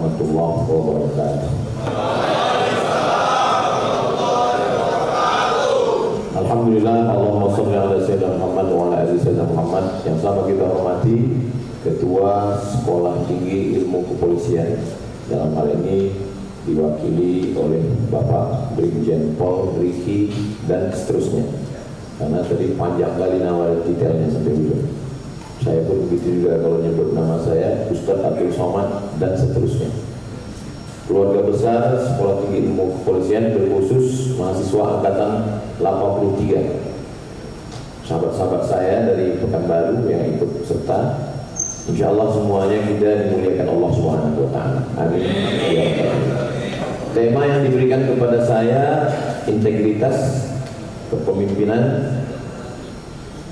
warahmatullahi wabarakatuh. Alhamdulillah, Allahumma sholli ala sayyidina Muhammad wa ala ali sayyidina Muhammad. Yang sama kita hormati Ketua Sekolah Tinggi Ilmu Kepolisian, dalam hal ini diwakili oleh Bapak Brigjen Pol Riki dan seterusnya. Karena tadi panjang kali nama detailnya sampai ujung. Saya pun begitu juga kalau nyebut nama saya, Ustadz Abdul Somad dan seterusnya. Keluarga besar Sekolah Tinggi Ilmu Kepolisian, berkhusus mahasiswa angkatan 83. Sahabat-sahabat saya dari Pekanbaru yang ikut serta, insya Allah semuanya kita dimuliakan Allah Subhanahu wa Ta'ala. Amin. Tema yang diberikan kepada saya, integritas, kepemimpinan,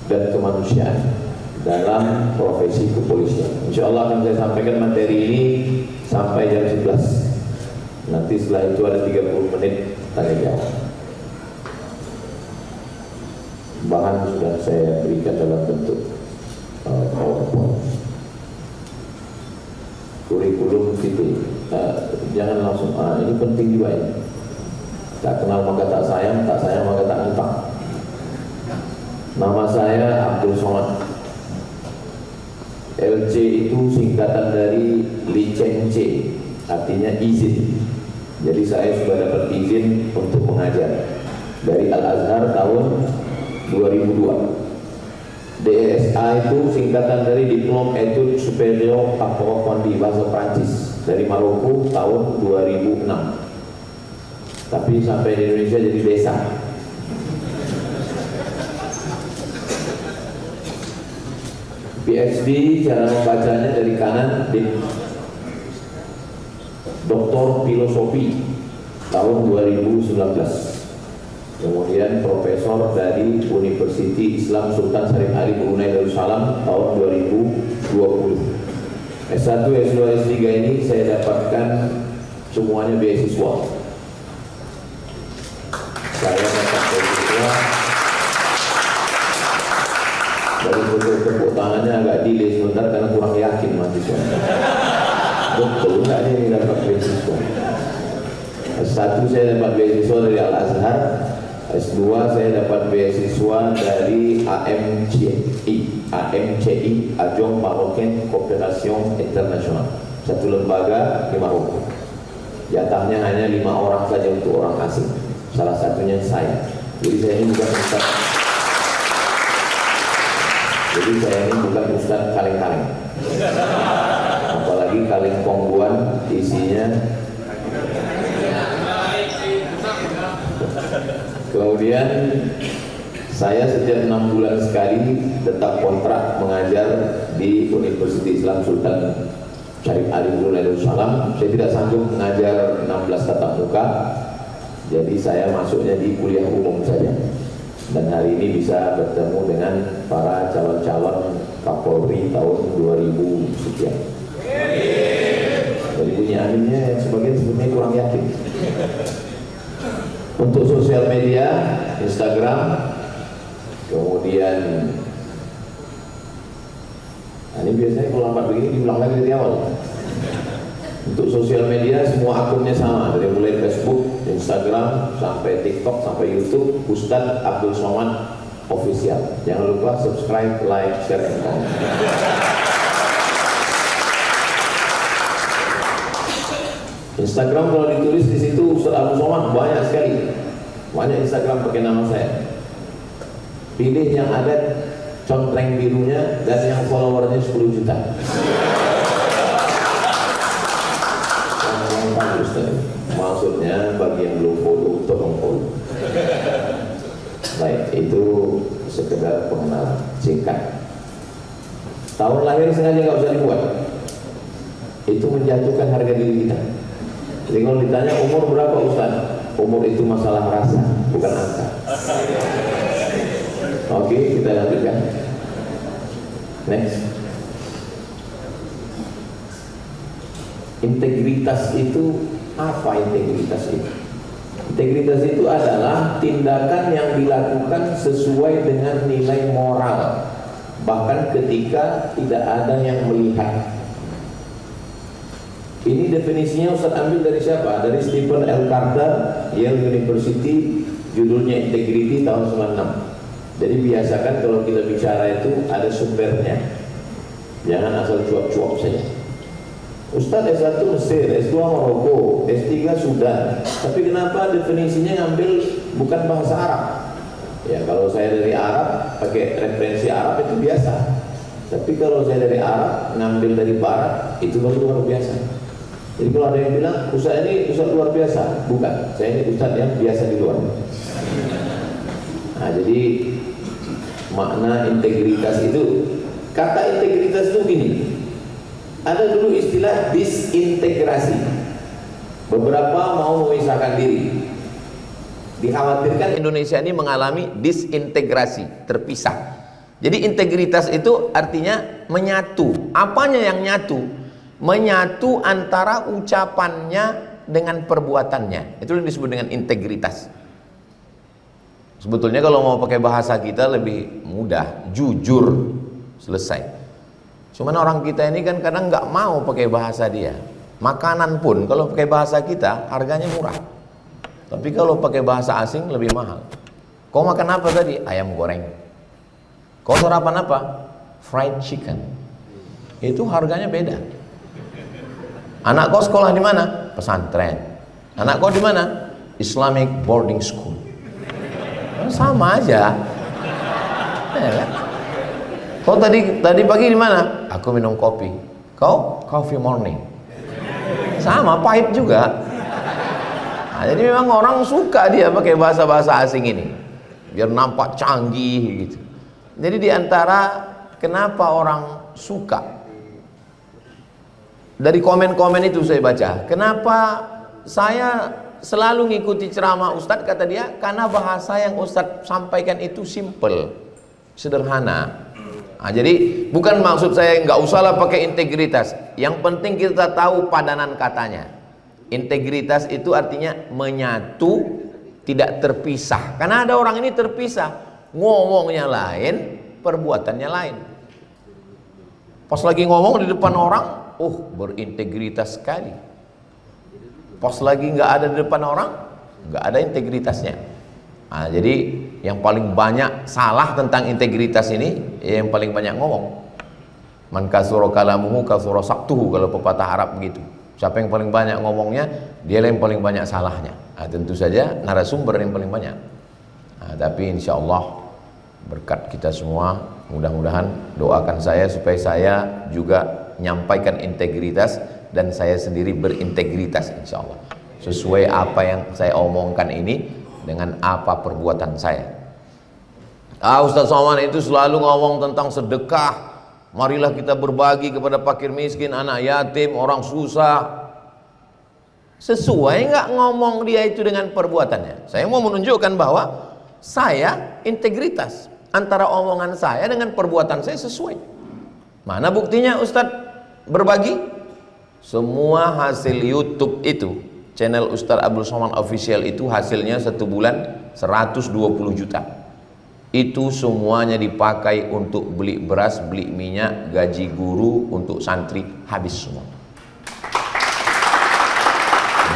dan kemanusiaan dalam profesi kepolisian. Insya Allah akan saya sampaikan materi ini sampai jam 11. Nanti setelah itu ada 30 menit tanya jawab. Bahan sudah saya berikan dalam bentuk PowerPoint. Kurikulum vitae. Jangan langsung, ini penting juga ini. Tak kenal maka tak sayang maka tak entah. Nama saya Abdul Somad. LC itu singkatan dari licen C, artinya izin. Jadi saya sudah dapat izin untuk mengajar dari Al-Azhar tahun 2002. DSA itu singkatan dari Diplom Etudes Supérieures Approfondies bahasa Prancis, dari Maroko tahun 2006. Tapi sampai di Indonesia jadi desa. PhD cara membacanya dari kanan, Doktor Filosofi tahun 2019. Kemudian Profesor dari University Islam Sultan Syarif Ali Brunei Darussalam tahun 2020. S1, S2, S3 ini saya dapatkan semuanya beasiswa. Saya dapat beasiswa. Dari tepuk tangannya agak delay sebentar karena kurang yakin mahasiswa. Betul nggak ini dapat beasiswa? S1 saya dapat beasiswa dari Al-Azhar, S2 saya dapat beasiswa dari AMCI, Agence Marocaine Coopération Internationale, satu lembaga di Maroko. Jatahnya hanya 5 orang saja untuk orang asing, salah satunya saya. Jadi saya ini bukan ustaz kaleng-kaleng. Apalagi kaleng pongguan isinya. Kemudian saya setiap 6 bulan sekali tetap kontrak mengajar di Universitas Islam Sultan Syarif Ali Brunei Darussalam. Saya tidak sanggup mengajar 16 tatap muka, jadi saya masuknya di kuliah umum saja. Dan hari ini bisa bertemu dengan para calon-calon Kapolri tahun 2000 sekian. Dari bunyi aminnya sebagian sebenarnya kurang yakin. Untuk sosial media, Instagram, kemudian ini biasanya kalau lambat begini diulang lagi dari awal. Untuk sosial media semua akunnya sama, dari mulai Facebook, Instagram, sampai TikTok, sampai YouTube, Ustadz Abdul Somad Official. Jangan lupa subscribe, like, share, and comment. Instagram kalau ditulis di situ Ustadz Abdul Somad banyak sekali, banyak Instagram pakai nama saya. Pilih yang ada contreng birunya dan yang followernya 10 juta. Maksudnya bagi yang belum follow, tolong follow. Baik, itu sekedar pengenalan singkat. Tahun lahir sengaja nggak usah dibuat. Itu menjatuhkan harga diri kita. Jadi kalau ditanya umur berapa Ustaz? Umur itu masalah rasa, bukan angka. Oke, kita lanjutkan. Next. Integritas itu apa? Integritas itu adalah tindakan yang dilakukan sesuai dengan nilai moral, bahkan ketika tidak ada yang melihat. Ini definisinya Ustaz ambil dari siapa? Dari Stephen L. Carter, Yale University, judulnya Integrity tahun 96. Jadi biasakan kalau kita bicara itu ada sumbernya, jangan asal cuap-cuap saja. Ustaz S1 Mesir, S2 Maroko, S3 Sudan, tapi kenapa definisinya ngambil bukan bahasa Arab? Ya kalau saya dari Arab pakai referensi Arab itu biasa, tapi kalau saya dari Arab ngambil dari Barat itu baru luar biasa. Jadi kalau ada yang bilang Ustaz ini Ustaz luar biasa, bukan, saya ini Ustaz yang biasa di luar. Nah jadi makna integritas itu, kata integritas itu gini, ada dulu istilah disintegrasi. Beberapa mau memisahkan diri, dikhawatirkan Indonesia ini mengalami disintegrasi, terpisah. Jadi integritas itu artinya menyatu. Apanya yang nyatu? Menyatu antara ucapannya dengan perbuatannya. Itu yang disebut dengan integritas. Sebetulnya kalau mau pakai bahasa kita lebih mudah, jujur, selesai. Cuman orang kita ini kan kadang nggak mau pakai bahasa dia. Makanan pun kalau pakai bahasa kita harganya murah. Tapi kalau pakai bahasa asing lebih mahal. Kau makan apa tadi? Ayam goreng. Kau sarapan apa? Fried chicken. Itu harganya beda. Anak kau sekolah di mana? Pesantren. Anak kau di mana? Islamic boarding school. Sama aja. Ya. Kau tadi pagi di mana? Aku minum kopi. Kau coffee morning. Sama, pahit juga. Nah, jadi memang orang suka dia pakai bahasa-bahasa asing ini, biar nampak canggih gitu. Jadi diantara kenapa orang suka, dari komen-komen itu saya baca, kenapa saya selalu ngikuti ceramah Ustadz, kata dia, karena bahasa yang Ustadz sampaikan itu simple, sederhana. Nah, jadi bukan maksud saya nggak usahlah pakai integritas, yang penting kita tahu padanan katanya. Integritas itu artinya menyatu, tidak terpisah. Karena ada orang ini terpisah, ngomongnya lain, perbuatannya lain. Pas lagi ngomong di depan orang, berintegritas sekali. Pas lagi nggak ada di depan orang, nggak ada integritasnya. Nah, jadi yang paling banyak salah tentang integritas ini, yang paling banyak ngomong. Man kasura kalamuhu kasura saktuhu, kalau pepatah Arab begitu. Siapa yang paling banyak ngomongnya, dia yang paling banyak salahnya. Nah, tentu saja narasumber yang paling banyak. Nah, tapi insya Allah berkat kita semua, mudah-mudahan doakan saya supaya saya juga menyampaikan integritas dan saya sendiri berintegritas insya Allah. Sesuai apa yang saya omongkan ini dengan apa perbuatan saya. Ustaz Somad itu selalu ngomong tentang sedekah. Marilah kita berbagi kepada fakir miskin, anak yatim, orang susah. Sesuai nggak ngomong dia itu dengan perbuatannya? Saya mau menunjukkan bahwa saya integritas antara omongan saya dengan perbuatan saya sesuai. Mana buktinya Ustadz berbagi? Semua hasil YouTube itu, channel Ustadz Abdul Somad Official itu hasilnya 1 bulan 120 juta. Itu semuanya dipakai untuk beli beras, beli minyak, gaji guru, untuk santri, habis semua.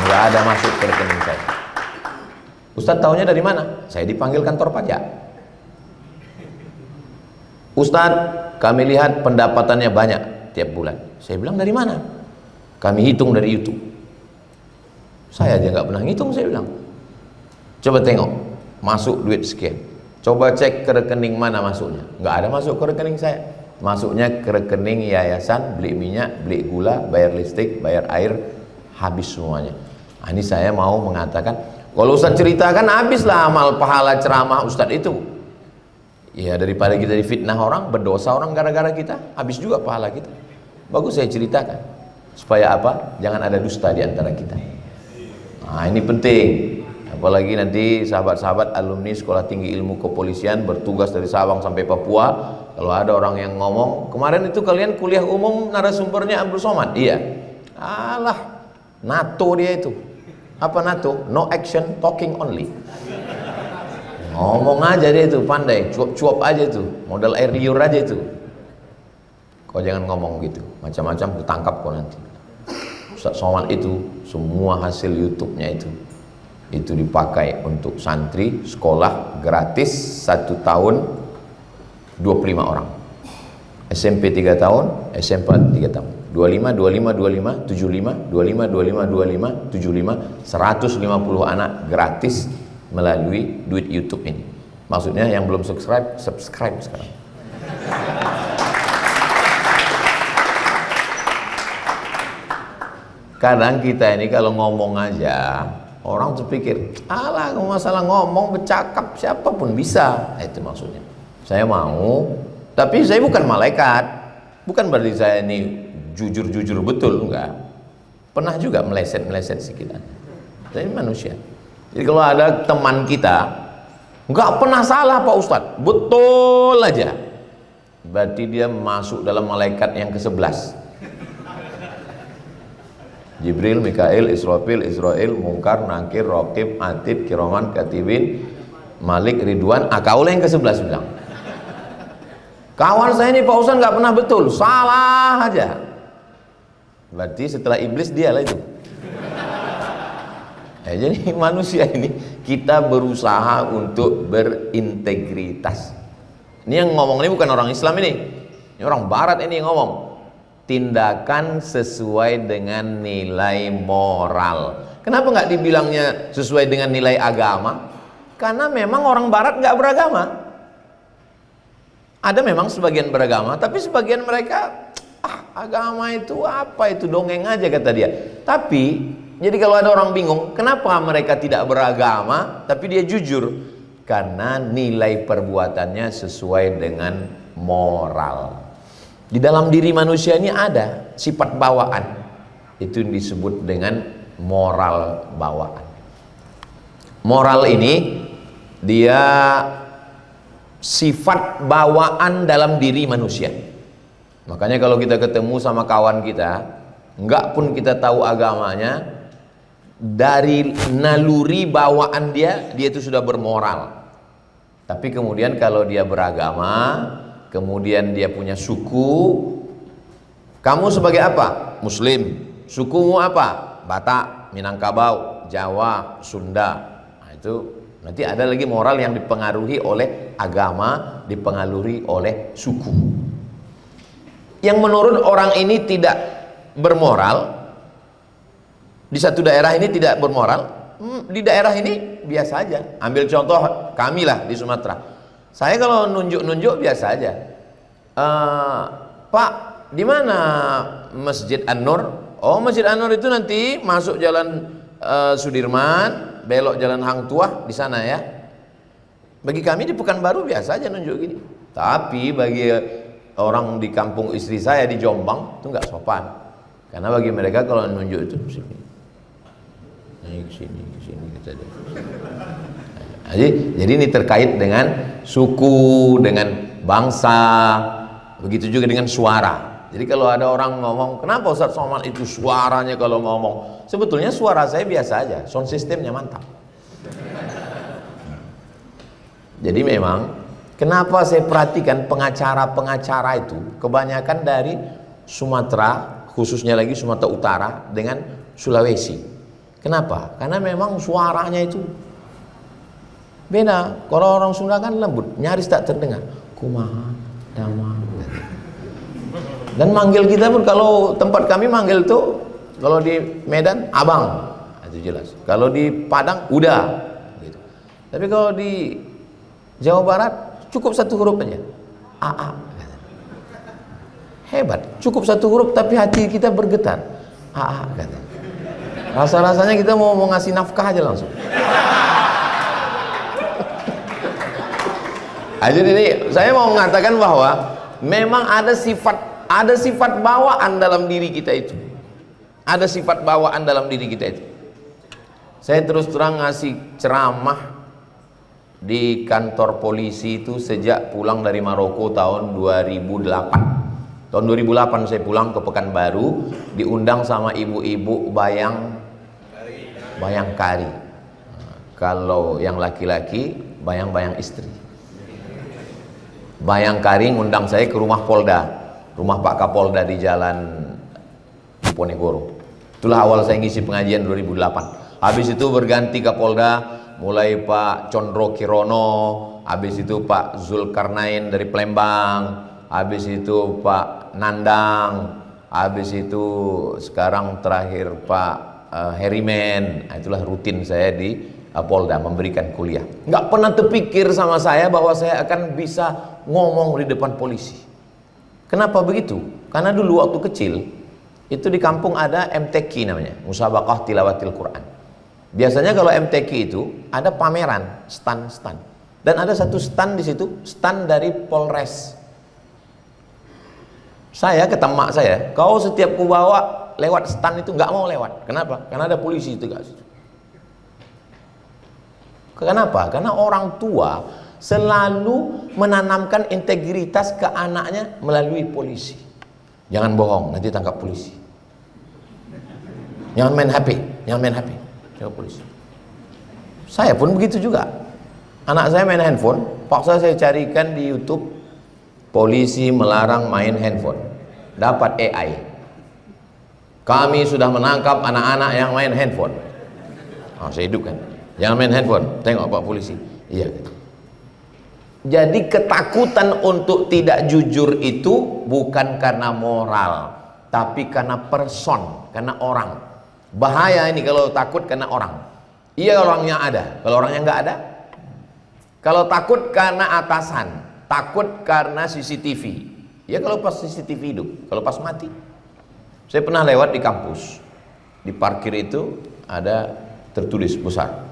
Nggak ada masuk ke rekening saya. Ustadz tahunya dari mana? Saya dipanggil kantor pajak. Ustadz, kami lihat pendapatannya banyak tiap bulan. Saya bilang dari mana? Kami hitung dari YouTube. Saya aja nggak pernah ngitung, saya bilang. Coba tengok, masuk duit sekian. Coba cek ke rekening mana masuknya. Nggak ada masuk ke rekening saya. Masuknya ke rekening yayasan, beli minyak, beli gula, bayar listrik, bayar air, habis semuanya. Nah, ini saya mau mengatakan, kalau Ustadz ceritakan habislah amal pahala ceramah Ustadz itu. Ya daripada kita difitnah orang, berdosa orang gara-gara kita, habis juga pahala kita. Bagus saya ceritakan, supaya apa? Jangan ada dusta di antara kita. Nah, ini penting. Apalagi nanti sahabat-sahabat alumni Sekolah Tinggi Ilmu Kepolisian bertugas dari Sabang sampai Papua. Kalau ada orang yang ngomong, kemarin itu kalian kuliah umum narasumbernya Abdul Somad. Iya. Alah, NATO dia itu. Apa NATO? No action, talking only. Ngomong aja dia itu, pandai, cuap-cuap aja itu, modal air liur aja itu. Kau jangan ngomong gitu, macam-macam ditangkap kau nanti. Ustaz Somad itu semua hasil YouTube-nya itu dipakai untuk santri sekolah gratis 1 tahun 25 orang, SMP 3 tahun, SMP 3 tahun, 25, 25, 25, 75, 25, 25, 25, 75, 150 anak gratis melalui duit YouTube ini. Maksudnya yang belum subscribe sekarang. Kadang kita ini kalau ngomong aja, orang terpikir, alah masalah ngomong, bercakap, siapapun bisa. Itu maksudnya. Saya mau, tapi saya bukan malaikat. Bukan berarti saya ini jujur-jujur betul, enggak. Pernah juga meleset-meleset sedikit. Saya manusia. Jadi kalau ada teman kita, enggak pernah salah Pak Ustadz, betul aja. Berarti dia masuk dalam malaikat yang ke-11. Jibril, Mikail, Israfil, Israel, Mungkar, Nakir, Raqib, Atid, Kiraman, Katibin, Malik, Ridwan. Kaulah yang ke-11 bilang. Kawan saya ini Pak Ustadz nggak pernah betul, salah aja. Berarti setelah iblis dia lah itu. Jadi manusia ini kita berusaha untuk berintegritas. Ini yang ngomong ini bukan orang Islam ini orang Barat ini yang ngomong. Tindakan sesuai dengan nilai moral. Kenapa nggak dibilangnya sesuai dengan nilai agama? Karena memang orang Barat nggak beragama. Ada memang sebagian beragama, tapi sebagian mereka agama itu apa, itu dongeng aja kata dia. Tapi jadi kalau ada orang bingung, kenapa mereka tidak beragama tapi dia jujur? Karena nilai perbuatannya sesuai dengan moral. Di dalam diri manusia ini ada sifat bawaan, itu disebut dengan moral bawaan. Moral ini dia sifat bawaan dalam diri manusia. Makanya kalau kita ketemu sama kawan kita, enggak pun kita tahu agamanya, dari naluri bawaan dia itu sudah bermoral. Tapi kemudian kalau dia beragama, kemudian dia punya suku. Kamu sebagai apa? Muslim. Sukumu apa? Batak, Minangkabau, Jawa, Sunda. Nah, itu nanti ada lagi moral yang dipengaruhi oleh agama, dipengaruhi oleh suku. Yang menurut orang ini tidak bermoral, di satu daerah ini tidak bermoral, di daerah ini biasa aja. Ambil contoh kami lah di Sumatera. Saya kalau nunjuk-nunjuk biasa aja. Pak, di mana Masjid An-Nur? Oh, Masjid An-Nur itu nanti masuk jalan Sudirman, belok jalan Hang Tuah, di sana ya. Bagi kami di Pekanbaru biasa aja nunjuk gini. Tapi bagi orang di kampung istri saya di Jombang itu nggak sopan. Karena bagi mereka kalau nunjuk itu sini. Ini kesini kita deh. Jadi ini terkait dengan suku, dengan bangsa, begitu juga dengan suara. Jadi kalau ada orang ngomong, kenapa Ustaz Somad itu suaranya kalau ngomong? Sebetulnya suara saya biasa aja, sound systemnya mantap. Jadi memang, kenapa saya perhatikan pengacara-pengacara itu kebanyakan dari Sumatera, khususnya lagi Sumatera Utara dengan Sulawesi. Kenapa? Karena memang suaranya itu beda. Kalau orang Sunda kan lembut, nyaris tak terdengar. Kumaha, damang. Dan manggil kita pun kalau tempat kami manggil tuh, kalau di Medan abang, itu jelas. Kalau di Padang udah. Gitu. Tapi kalau di Jawa Barat cukup satu huruf aja, AA. Hebat, cukup satu huruf tapi hati kita bergetar. AA kata. Rasa-rasanya kita mau ngasih nafkah aja langsung. Jadi ini saya mau mengatakan bahwa memang ada sifat bawaan dalam diri kita itu. Ada sifat bawaan dalam diri kita itu. Saya terus terang ngasih ceramah di kantor polisi itu sejak pulang dari Maroko tahun 2008. Tahun 2008 saya pulang ke Pekanbaru, diundang sama ibu-ibu bayangkari. Kalau yang laki-laki bayang-bayang istri. Bayangkari ngundang saya ke rumah Polda, rumah Pak Kapolda di Jalan Diponegoro. Itulah awal saya ngisi pengajian 2008. Habis itu berganti Kapolda, mulai Pak Condro Kirono, habis itu Pak Zulkarnain dari Palembang, habis itu Pak Nandang, habis itu sekarang terakhir Pak Herimen. Nah, itulah rutin saya di Polda memberikan kuliah. Nggak pernah terpikir sama saya bahwa saya akan bisa ngomong di depan polisi. Kenapa begitu? Karena dulu waktu kecil itu di kampung ada MTQ namanya, Musabaqah Tilawatil Quran. Biasanya kalau MTQ itu ada pameran, stand-stand. Dan ada satu stand di situ, stand dari Polres. Saya kata mak saya, kau setiap ku bawa lewat stand itu nggak mau lewat. Kenapa? Karena ada polisi itu guys. Kenapa? Karena orang tua selalu menanamkan integritas ke anaknya melalui polisi. Jangan bohong, nanti tangkap polisi. Jangan main HP, jangan main HP. Tangkap polisi. Saya pun begitu juga. Anak saya main handphone, paksa saya carikan di YouTube, polisi melarang main handphone. Dapat AI. Kami sudah menangkap anak-anak yang main handphone. Oh, saya hidupkan. Jangan main handphone. Tengok Pak polisi. Iya. Jadi ketakutan untuk tidak jujur itu bukan karena moral, tapi karena person, karena orang. Bahaya ini kalau takut karena orang. Iya orangnya ada, kalau orangnya nggak ada. Kalau takut karena atasan, takut karena CCTV. Ya kalau pas CCTV hidup, kalau pas mati. Saya pernah lewat di kampus, di parkir itu ada tertulis besar,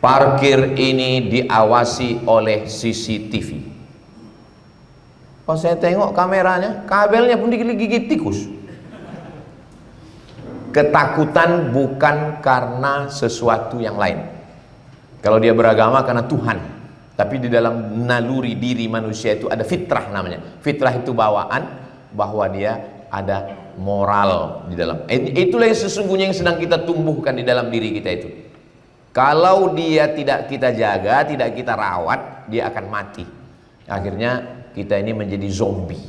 parkir ini diawasi oleh CCTV. Pas saya tengok kameranya, kabelnya pun digigit tikus. Ketakutan bukan karena sesuatu yang lain. Kalau dia beragama karena Tuhan, tapi di dalam naluri diri manusia itu ada fitrah namanya. Fitrah itu bawaan bahwa dia ada moral di dalam. Itulah yang sesungguhnya yang sedang kita tumbuhkan di dalam diri kita itu. Kalau dia tidak kita jaga, tidak kita rawat, dia akan mati. Akhirnya kita ini menjadi zombie.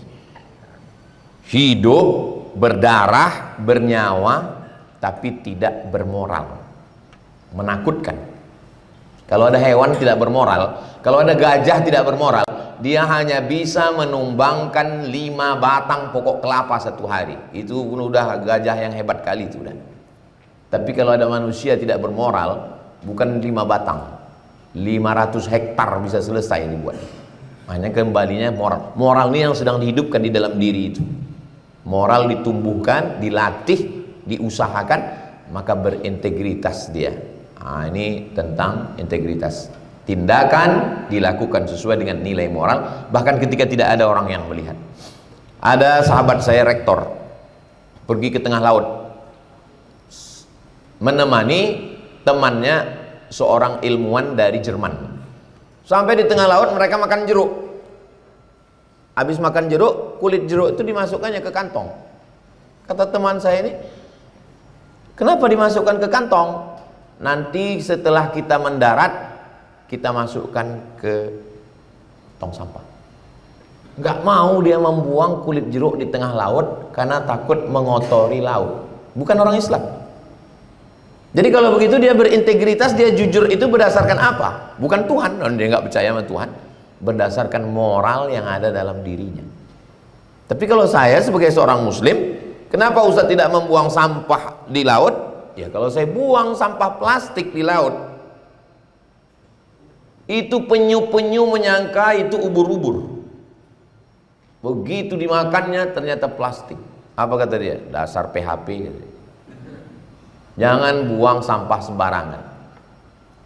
Hidup, berdarah, bernyawa, tapi tidak bermoral. Menakutkan. Kalau ada hewan tidak bermoral, kalau ada gajah tidak bermoral, dia hanya bisa menumbangkan 5 batang pokok kelapa satu hari. Itu pun udah gajah yang hebat kali itu udah. Tapi kalau ada manusia tidak bermoral, bukan 5 batang, 500 hektar bisa selesai dibuat. Hanya kembalinya moral. Moral ini yang sedang dihidupkan di dalam diri itu. Moral ditumbuhkan, dilatih, diusahakan, maka berintegritas dia. Nah, ini tentang integritas. Tindakan dilakukan sesuai dengan nilai moral, bahkan ketika tidak ada orang yang melihat. Ada sahabat saya rektor pergi ke tengah laut menemani temannya seorang ilmuwan dari Jerman. Sampai di tengah laut mereka makan jeruk. Habis makan jeruk, kulit jeruk itu dimasukkannya ke kantong. Kata teman saya ini, kenapa dimasukkan ke kantong? Nanti setelah kita mendarat, kita masukkan ke tong sampah. Nggak mau dia membuang kulit jeruk di tengah laut karena takut mengotori laut. Bukan orang Islam. Jadi kalau begitu dia berintegritas, dia jujur itu berdasarkan apa? Bukan Tuhan, dia nggak percaya sama Tuhan. Berdasarkan moral yang ada dalam dirinya. Tapi kalau saya sebagai seorang muslim, kenapa Ustaz tidak membuang sampah di laut? Ya kalau saya buang sampah plastik di laut, itu penyu-penyu menyangka itu ubur-ubur. Begitu dimakannya ternyata plastik. Apa kata dia? Dasar PHP. Jangan buang sampah sembarangan.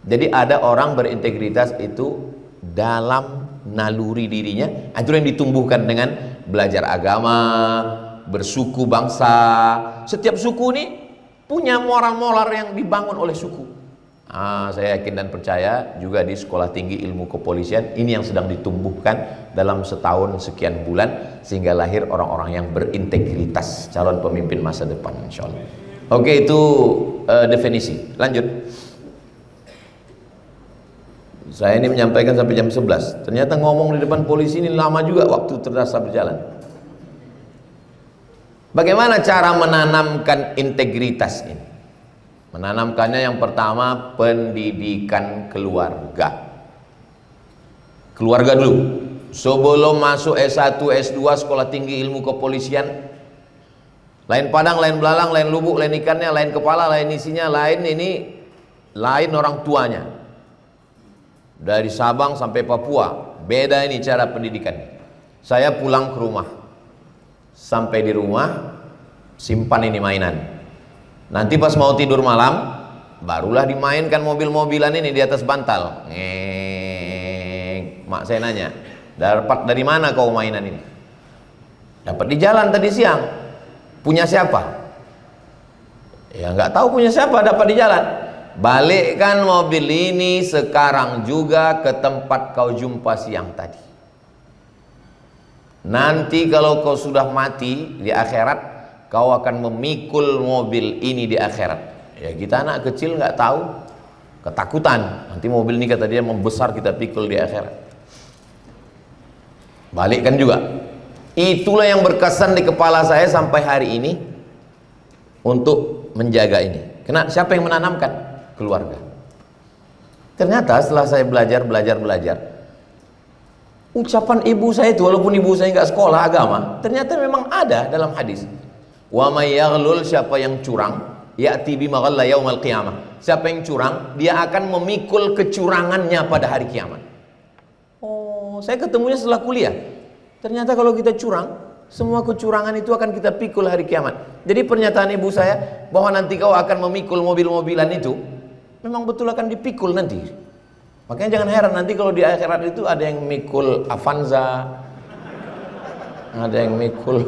Jadi ada orang berintegritas itu dalam naluri dirinya. Itu yang ditumbuhkan dengan belajar agama, bersuku bangsa. Setiap suku ini punya moral-moral yang dibangun oleh suku. Saya yakin dan percaya juga di Sekolah Tinggi Ilmu Kepolisian ini yang sedang ditumbuhkan dalam setahun sekian bulan sehingga lahir orang-orang yang berintegritas, calon pemimpin masa depan insyaallah. Oke, itu definisi. Lanjut. Saya ini menyampaikan sampai jam 11. Ternyata ngomong di depan polisi ini lama juga waktu terasa berjalan. Bagaimana cara menanamkan integritas ini? Menanamkannya yang pertama pendidikan keluarga. Keluarga dulu. Sebelum masuk S1, S2 sekolah tinggi ilmu kepolisian, lain padang, lain belalang, lain lubuk, lain ikannya, lain kepala, lain isinya, lain ini, lain orang tuanya. Dari Sabang sampai Papua, beda ini cara pendidikannya. Saya pulang ke rumah, sampai di rumah, simpan ini mainan. Nanti pas mau tidur malam, barulah dimainkan mobil-mobilan ini di atas bantal. Mak saya nanya, dapat dari mana kau mainan ini? Dapat di jalan tadi siang. Punya siapa? Ya nggak tahu punya siapa, dapat di jalan. Balikkan mobil ini sekarang juga ke tempat kau jumpa siang tadi. Nanti kalau kau sudah mati di akhirat, kau akan memikul mobil ini di akhirat. Ya kita anak kecil nggak tahu, ketakutan. Nanti mobil ini kata dia membesar, kita pikul di akhirat. Balikkan juga. Itulah yang berkesan di kepala saya sampai hari ini untuk menjaga ini. Karena siapa yang menanamkan? Keluarga. Ternyata setelah saya belajar, ucapan ibu saya itu, walaupun ibu saya nggak sekolah agama, ternyata memang ada dalam hadis. Wa may yaghlul, siapa yang curang, ya'ti bima ghalla yaumal qiyamah. Siapa yang curang, dia akan memikul kecurangannya pada hari kiamat. Oh, saya ketemunya setelah kuliah. Ternyata kalau kita curang, semua kecurangan itu akan kita pikul hari kiamat. Jadi pernyataan ibu saya bahwa nanti kau akan memikul mobil-mobilan itu, memang betul akan dipikul nanti. Makanya jangan heran nanti kalau di akhirat itu ada yang mikul Avanza, ada yang mikul.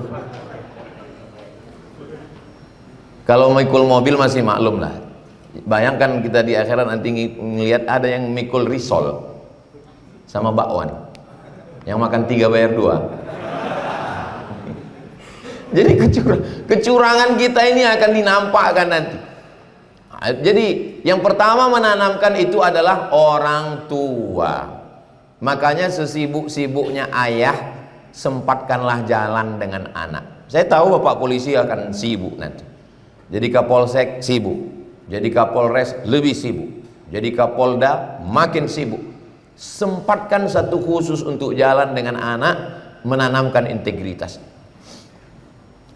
Kalau mikul mobil masih maklum lah. Bayangkan kita di akhirat nanti ngelihat ada yang mikul risol sama bakwan, yang makan 3 bayar 2. Jadi kecurangan kita ini akan dinampakkan nanti. Jadi yang pertama menanamkan itu adalah orang tua. Makanya sesibuk-sibuknya ayah, sempatkanlah jalan dengan anak. Saya tahu Bapak polisi akan sibuk nanti. Jadi Kapolsek sibuk, jadi Kapolres lebih sibuk, jadi Kapolda makin sibuk. Sempatkan satu khusus untuk jalan dengan anak, menanamkan integritas.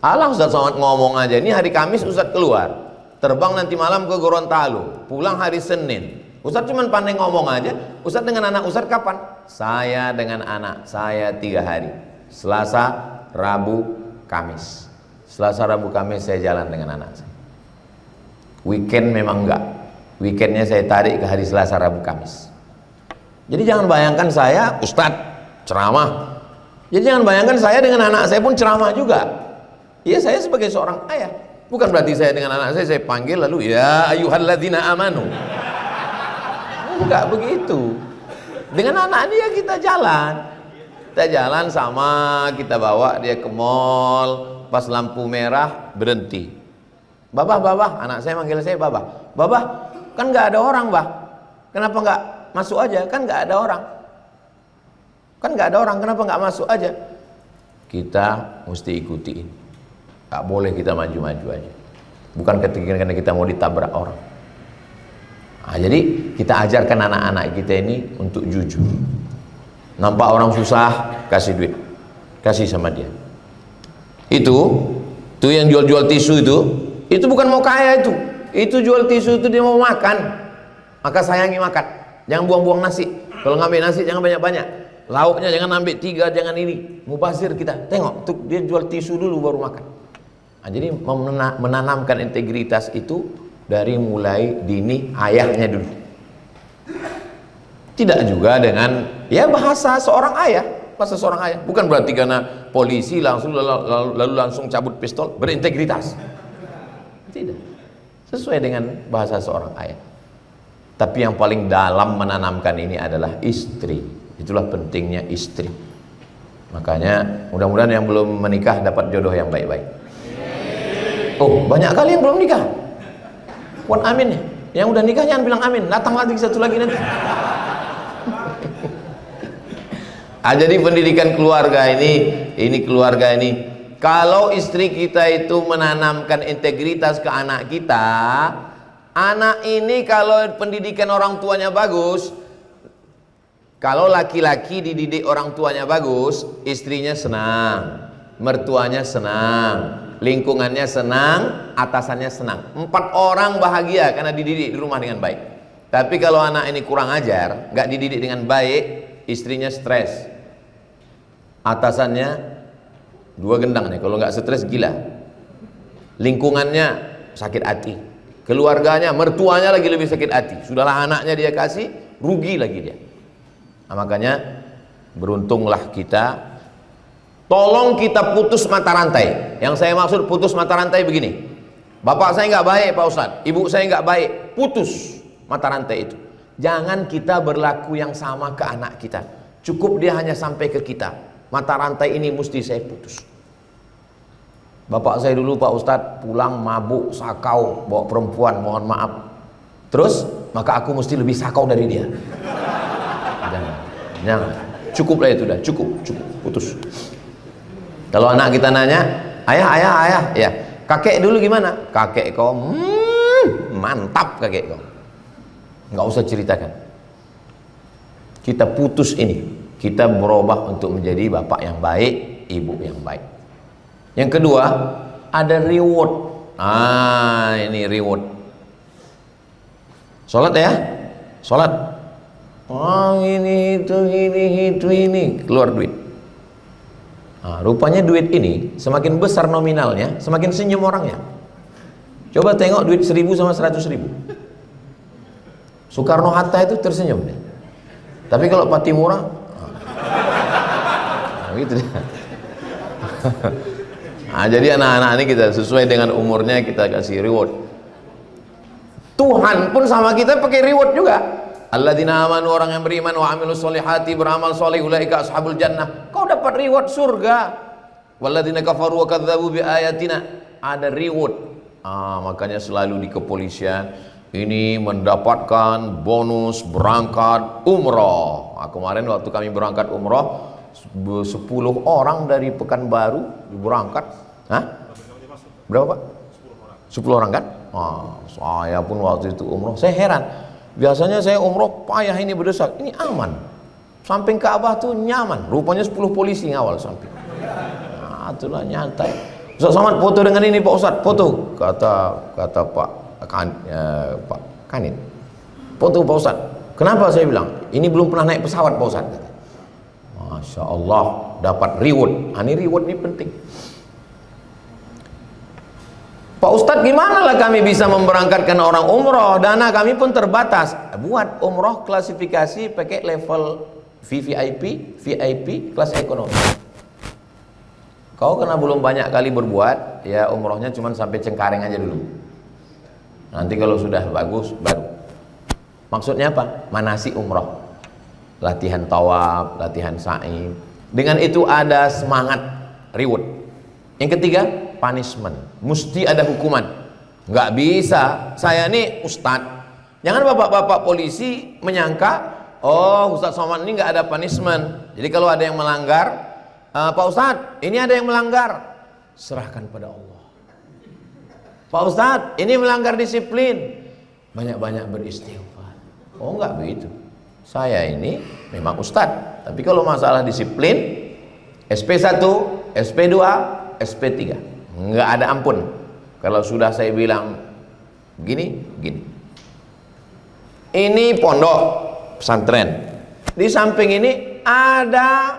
Allah Ustaz Somad ngomong aja, ini hari Kamis Ustaz keluar, terbang nanti malam ke Gorontalo, pulang hari Senin. Ustaz cuma pandai ngomong aja. Ustaz dengan anak Ustaz kapan? Saya dengan anak saya 3 hari, Selasa, Rabu, Kamis. Selasa, Rabu, Kamis saya jalan dengan anak saya. Weekend memang enggak. Weekendnya saya tarik ke hari Selasa, Rabu, Kamis. Jadi jangan bayangkan saya Ustadz ceramah. Jadi jangan bayangkan saya dengan anak saya pun ceramah juga. Ya saya sebagai seorang ayah. Bukan berarti saya dengan anak saya panggil lalu ya ayyuhalladzina amanu. Enggak begitu. Dengan anak dia kita jalan. Kita jalan sama, kita bawa dia ke mall. Pas lampu merah berhenti. Babah, anak saya manggil saya babah. Babah, kan nggak ada orang, bah. Kenapa nggak masuk aja? Kan nggak ada orang. Kan nggak ada orang, kenapa nggak masuk aja? Kita mesti ikutiin. Nggak boleh kita maju-maju aja. Bukan ketika kita mau ditabrak orang. Nah, jadi kita ajarkan anak-anak kita ini untuk jujur. Nampak orang susah, kasih duit, kasih sama dia. Itu yang jual-jual tisu itu bukan mau kaya itu jual tisu itu dia mau makan, maka sayangi makan, jangan buang-buang nasi. Kalau ngambil nasi jangan banyak-banyak, lauknya jangan ambil 3, jangan ini, mubazir kita. Tengok tuh dia jual tisu dulu baru makan. Nah, jadi menanamkan integritas itu dari mulai dini ayahnya dulu. Tidak juga dengan ya bahasa seorang ayah. Masa seorang ayah, bukan berarti karena polisi lalu langsung cabut pistol, berintegritas. Tidak. Sesuai dengan bahasa seorang ayah. Tapi yang paling dalam menanamkan ini adalah istri. Itulah pentingnya istri. Makanya mudah-mudahan yang belum menikah dapat jodoh yang baik-baik. Oh, banyak kali yang belum nikah. Puan amin nih. Yang udah nikah jangan bilang amin. Datang lagi satu lagi nanti. Jadi pendidikan keluarga ini keluarga ini kalau istri kita itu menanamkan integritas ke anak kita, anak ini kalau pendidikan orang tuanya bagus, kalau laki-laki dididik orang tuanya bagus, istrinya senang, mertuanya senang, lingkungannya senang, atasannya senang. 4 orang bahagia karena dididik di rumah dengan baik. Tapi kalau anak ini kurang ajar, nggak dididik dengan baik, istrinya stres, atasannya 2 gendang nih. Kalau nggak stres gila, lingkungannya sakit hati, keluarganya, mertuanya lagi lebih sakit hati. Sudahlah anaknya dia kasih, rugi lagi dia. Nah, makanya beruntunglah kita. Tolong kita putus mata rantai. Yang saya maksud putus mata rantai begini, bapak saya nggak baik Pak Ustadz, ibu saya nggak baik, putus mata rantai itu. Jangan kita berlaku yang sama ke anak kita. Cukup dia hanya sampai ke kita. Mata rantai ini mesti saya putus. Bapak saya dulu Pak Ustadz pulang mabuk, sakau, bawa perempuan, mohon maaf. Terus maka aku mesti lebih sakau dari dia. Jangan. Cukuplah itu dah, cukup, putus. Kalau anak kita nanya, ayah, ya, kakek dulu gimana? Kakek kau, mantap kakek kau. Nggak usah ceritakan. Kita putus ini, kita berubah untuk menjadi bapak yang baik, ibu yang baik. Yang kedua, ada reward. Ini reward. Sholat ya, sholat. Ini keluar duit. Rupanya duit ini semakin besar nominalnya, semakin senyum orangnya. Coba tengok duit 1.000 sama 100.000. Soekarno-Hatta itu tersenyum deh. Tapi kalau Patimura, gitu deh. Jadi anak-anak ini kita sesuai dengan umurnya kita kasih reward. Tuhan pun sama kita pakai reward juga. Alladzina amanu, orang yang beriman, wa amilus solihati, beramal soleh, ulaika ashabul jannah. Kau dapat reward surga. Walladzina kafaru wa kadzabu bi ayatina, ada reward. Makanya selalu di kepolisian ini mendapatkan bonus berangkat umroh. Kemarin waktu kami berangkat umroh, 10 orang dari Pekanbaru berangkat. Berapa Pak? 10 orang kan? Saya pun waktu itu umroh, saya heran. Biasanya saya umroh payah ini berdesak, ini aman. Samping Ka'bah tuh nyaman. Rupanya 10 polisi ngawal samping. Itulah nyantai. Ustaz Somad foto dengan ini Pak Ustaz, foto. Kata Pak Kanit. Foto Pak Ustaz. Kenapa saya bilang? Ini belum pernah naik pesawat Pak Ustaz. Masya Allah, dapat reward. Ini reward ini penting. Pak Ustadz, gimana lah kami bisa memberangkatkan orang umroh? Dana kami pun terbatas. Buat umroh klasifikasi pakai level VVIP, VIP, kelas ekonomi. Kau karena belum banyak kali berbuat, ya umrohnya cuma sampai Cengkareng aja dulu. Nanti kalau sudah bagus, baru. Maksudnya apa? Manasik umroh. Latihan tawaf, latihan sa'i. Dengan itu ada semangat, reward. Yang ketiga, punishment. Mesti ada hukuman. Nggak bisa saya nih ustadz, jangan bapak-bapak polisi menyangka Ustadz Somad ini nggak ada punishment. Jadi kalau ada yang melanggar, Pak Ustadz ini ada yang melanggar, serahkan pada Allah. Pak Ustadz ini melanggar disiplin, banyak-banyak beristighfar. Nggak begitu. Saya ini memang ustadz, tapi kalau masalah disiplin, SP1, SP2, SP3 nggak ada ampun. Kalau sudah saya bilang gini. Ini pondok pesantren, di samping ini ada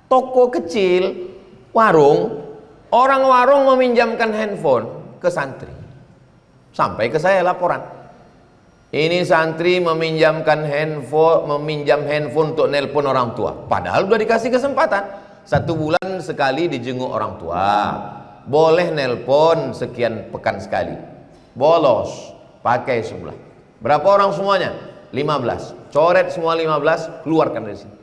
toko kecil, warung. Orang warung meminjamkan handphone ke santri, sampai ke saya laporan. Ini santri meminjam handphone untuk nelpon orang tua, padahal udah dikasih kesempatan 1 bulan sekali dijenguk orang tua, boleh nelpon sekian pekan sekali, bolos, pakai sebelah. Berapa orang semuanya? 15. Coret semua 15, keluarkan dari sini.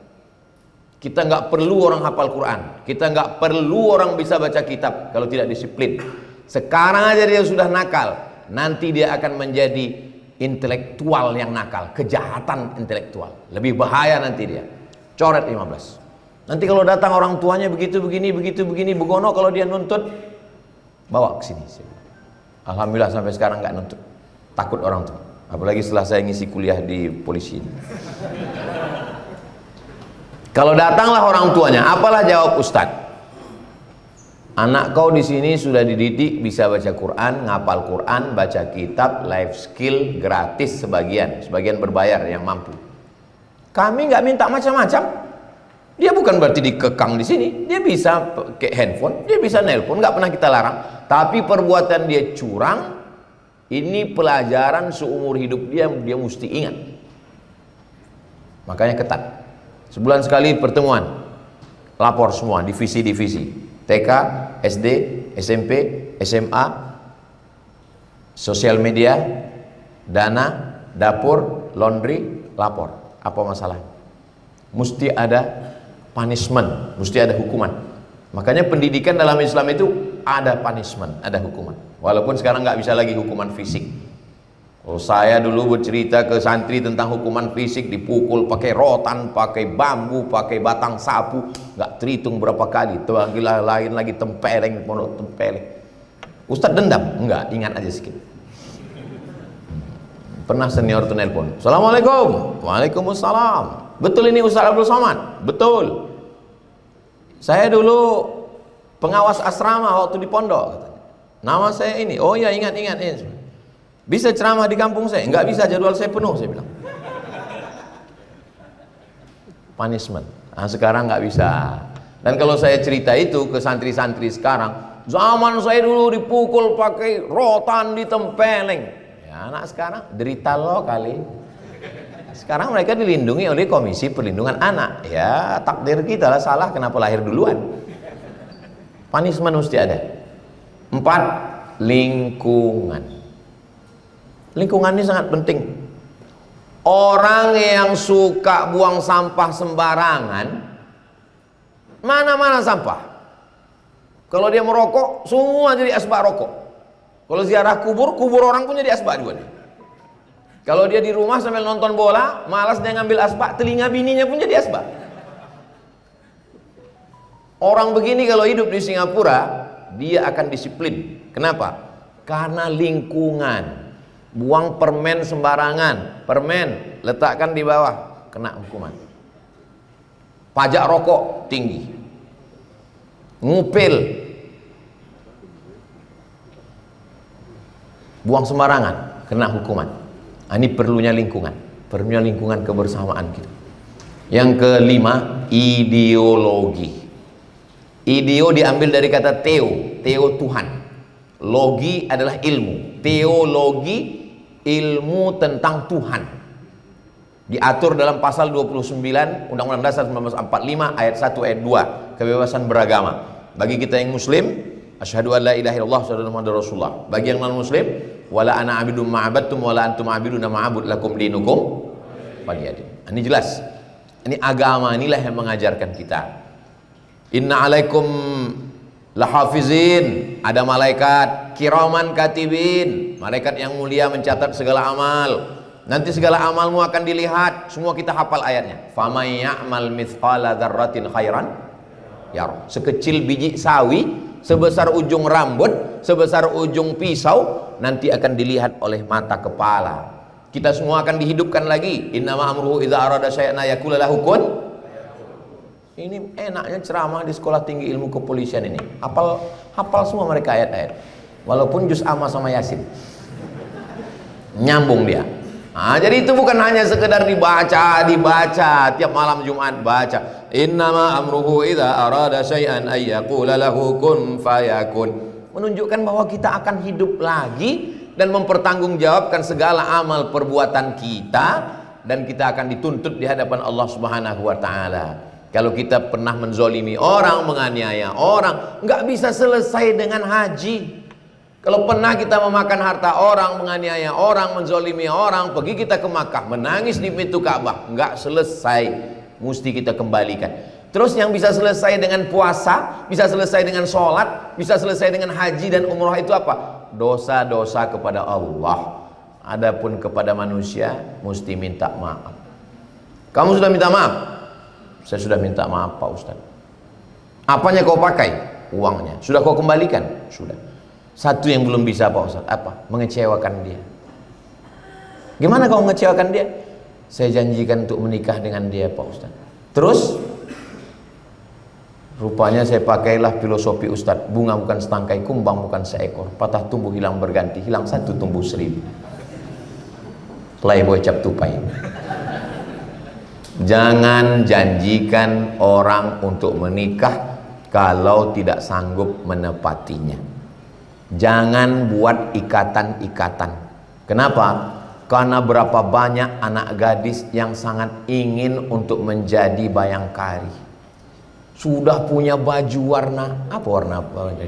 Kita nggak perlu orang hafal Quran, kita nggak perlu orang bisa baca kitab kalau tidak disiplin. Sekarang aja dia sudah nakal, nanti dia akan menjadi intelektual yang nakal, kejahatan intelektual, lebih bahaya nanti dia. Coret 15. Nanti kalau datang orang tuanya begitu begini, begono kalau dia nuntut, bawa ke sini. Alhamdulillah sampai sekarang nggak nuntut. Takut orang tua. Apalagi setelah saya ngisi kuliah di polisi ini. Kalau datanglah orang tuanya, apalah jawab Ustadz? Anak kau di sini sudah dididik bisa baca Quran, ngapal Quran, baca kitab, life skill gratis sebagian berbayar yang mampu. Kami nggak minta macam-macam. Dia bukan berarti dikekang di sini. Dia bisa pakai handphone, dia bisa nelpon, nggak pernah kita larang. Tapi perbuatan dia curang. Ini pelajaran seumur hidup dia mesti ingat. Makanya ketat. Sebulan sekali pertemuan, lapor semua divisi-divisi, TK, SD, SMP, SMA, sosial media, dana, dapur, laundry, lapor. Apa masalah? Mesti ada punishment, mesti ada hukuman. Makanya pendidikan dalam Islam itu ada punishment, ada hukuman. Walaupun sekarang nggak bisa lagi hukuman fisik. Kalau saya dulu bercerita ke santri tentang hukuman fisik, dipukul pakai rotan, pakai bambu, pakai batang sapu, nggak terhitung berapa kali. Tergila lain lagi tempeleng, pondok tempeleng. Ustadz dendam? Enggak, ingat aja sedikit. Pernah senior tuh nelpon, Assalamualaikum. Waalaikumsalam. Betul ini Ustadz Abdul Somad? Betul. Saya dulu pengawas asrama waktu di pondok, katanya. Nama saya ini. Oh ya, ingat. Bisa ceramah di kampung saya? Enggak bisa, jadwal saya penuh, saya bilang. Punishment. Nah, sekarang nggak bisa. Dan kalau saya cerita itu ke santri-santri sekarang, zaman saya dulu dipukul pakai rotan, ditempeleng. Ya, anak sekarang derita lo kali. Sekarang mereka dilindungi oleh Komisi Perlindungan Anak. Ya, takdir kita lah salah, kenapa lahir duluan. Punishment mesti ada. 4, lingkungan. Lingkungan ini sangat penting. Orang yang suka buang sampah sembarangan, mana-mana sampah. Kalau dia merokok, semua jadi asbak rokok. Kalau ziarah kubur orang pun jadi asbak juga nih. Kalau dia di rumah sambil nonton bola, malas dia ngambil asbak, telinga bininya pun jadi asbak. Orang begini kalau hidup di Singapura, dia akan disiplin. Kenapa? Karena lingkungan. Buang permen sembarangan, permen letakkan di bawah, kena hukuman. Pajak rokok tinggi, ngupil, buang sembarangan, kena hukuman. Nah, ini perlunya lingkungan kebersamaan kita. Yang kelima, ideologi. Ideo diambil dari kata teo Tuhan. Logi adalah ilmu, teologi ilmu tentang Tuhan. Diatur dalam pasal 29 Undang-Undang Dasar 1945 ayat 1 ayat 2, kebebasan beragama. Bagi kita yang muslim, asyhadu an la ilaha illallah wa asyhadu anna muhammadar rasulullah. Bagi yang non muslim, wala ana abidum ma'abadtum wala antum abiduna ma'abud lakum dinukum waliyadin. Ini jelas. Ini agama inilah yang mengajarkan kita. Inna alaikum lahafizin, ada malaikat kiraman katibin, malaikat yang mulia mencatat segala amal. Nanti segala amalmu akan dilihat. Semua kita hafal ayatnya. Famay ya'mal mithqala dzarratin khairan yara. Sekecil biji sawi, sebesar ujung rambut, sebesar ujung pisau, nanti akan dilihat oleh mata kepala. Kita semua akan dihidupkan lagi. Innama amruhu idza arada syai'an yaqulu lahu kun. Ini enaknya ceramah di sekolah tinggi ilmu kepolisian ini. Hafal semua mereka ayat-ayat. Walaupun juz amma sama yasin. Nyambung dia. Nah, jadi itu bukan hanya sekedar dibaca tiap malam Jumat baca. Innama amruhu idza arada syai'an ay yaqula lahu kun fayakun. Menunjukkan bahwa kita akan hidup lagi dan mempertanggungjawabkan segala amal perbuatan kita, dan kita akan dituntut di hadapan Allah Subhanahu wa taala. Kalau kita pernah menzolimi orang, menganiaya orang, nggak bisa selesai dengan haji. Kalau pernah kita memakan harta orang, menganiaya orang, menzolimi orang, pergi kita ke Makkah, menangis di pintu Ka'bah, nggak selesai, mesti kita kembalikan. Terus yang bisa selesai dengan puasa, bisa selesai dengan sholat, bisa selesai dengan haji dan umrah itu apa? Dosa-dosa kepada Allah. Adapun kepada manusia, mesti minta maaf. Kamu sudah minta maaf? Saya sudah minta maaf Pak Ustadz. Apanya kau pakai? Uangnya. Sudah kau kembalikan? Sudah. Satu yang belum bisa Pak Ustadz, apa? Mengecewakan dia. Gimana kau mengecewakan dia? Saya janjikan untuk menikah dengan dia Pak Ustadz. Terus rupanya saya pakailah filosofi Ustadz, bunga bukan setangkai, kumbang bukan seekor, patah tumbuh hilang berganti, hilang satu tumbuh seribu. Playboy cap tupai. Jangan janjikan orang untuk menikah kalau tidak sanggup menepatinya. Jangan buat ikatan-ikatan. Kenapa? Karena berapa banyak anak gadis yang sangat ingin untuk menjadi bayangkari. Sudah punya baju warna apa, warna apa?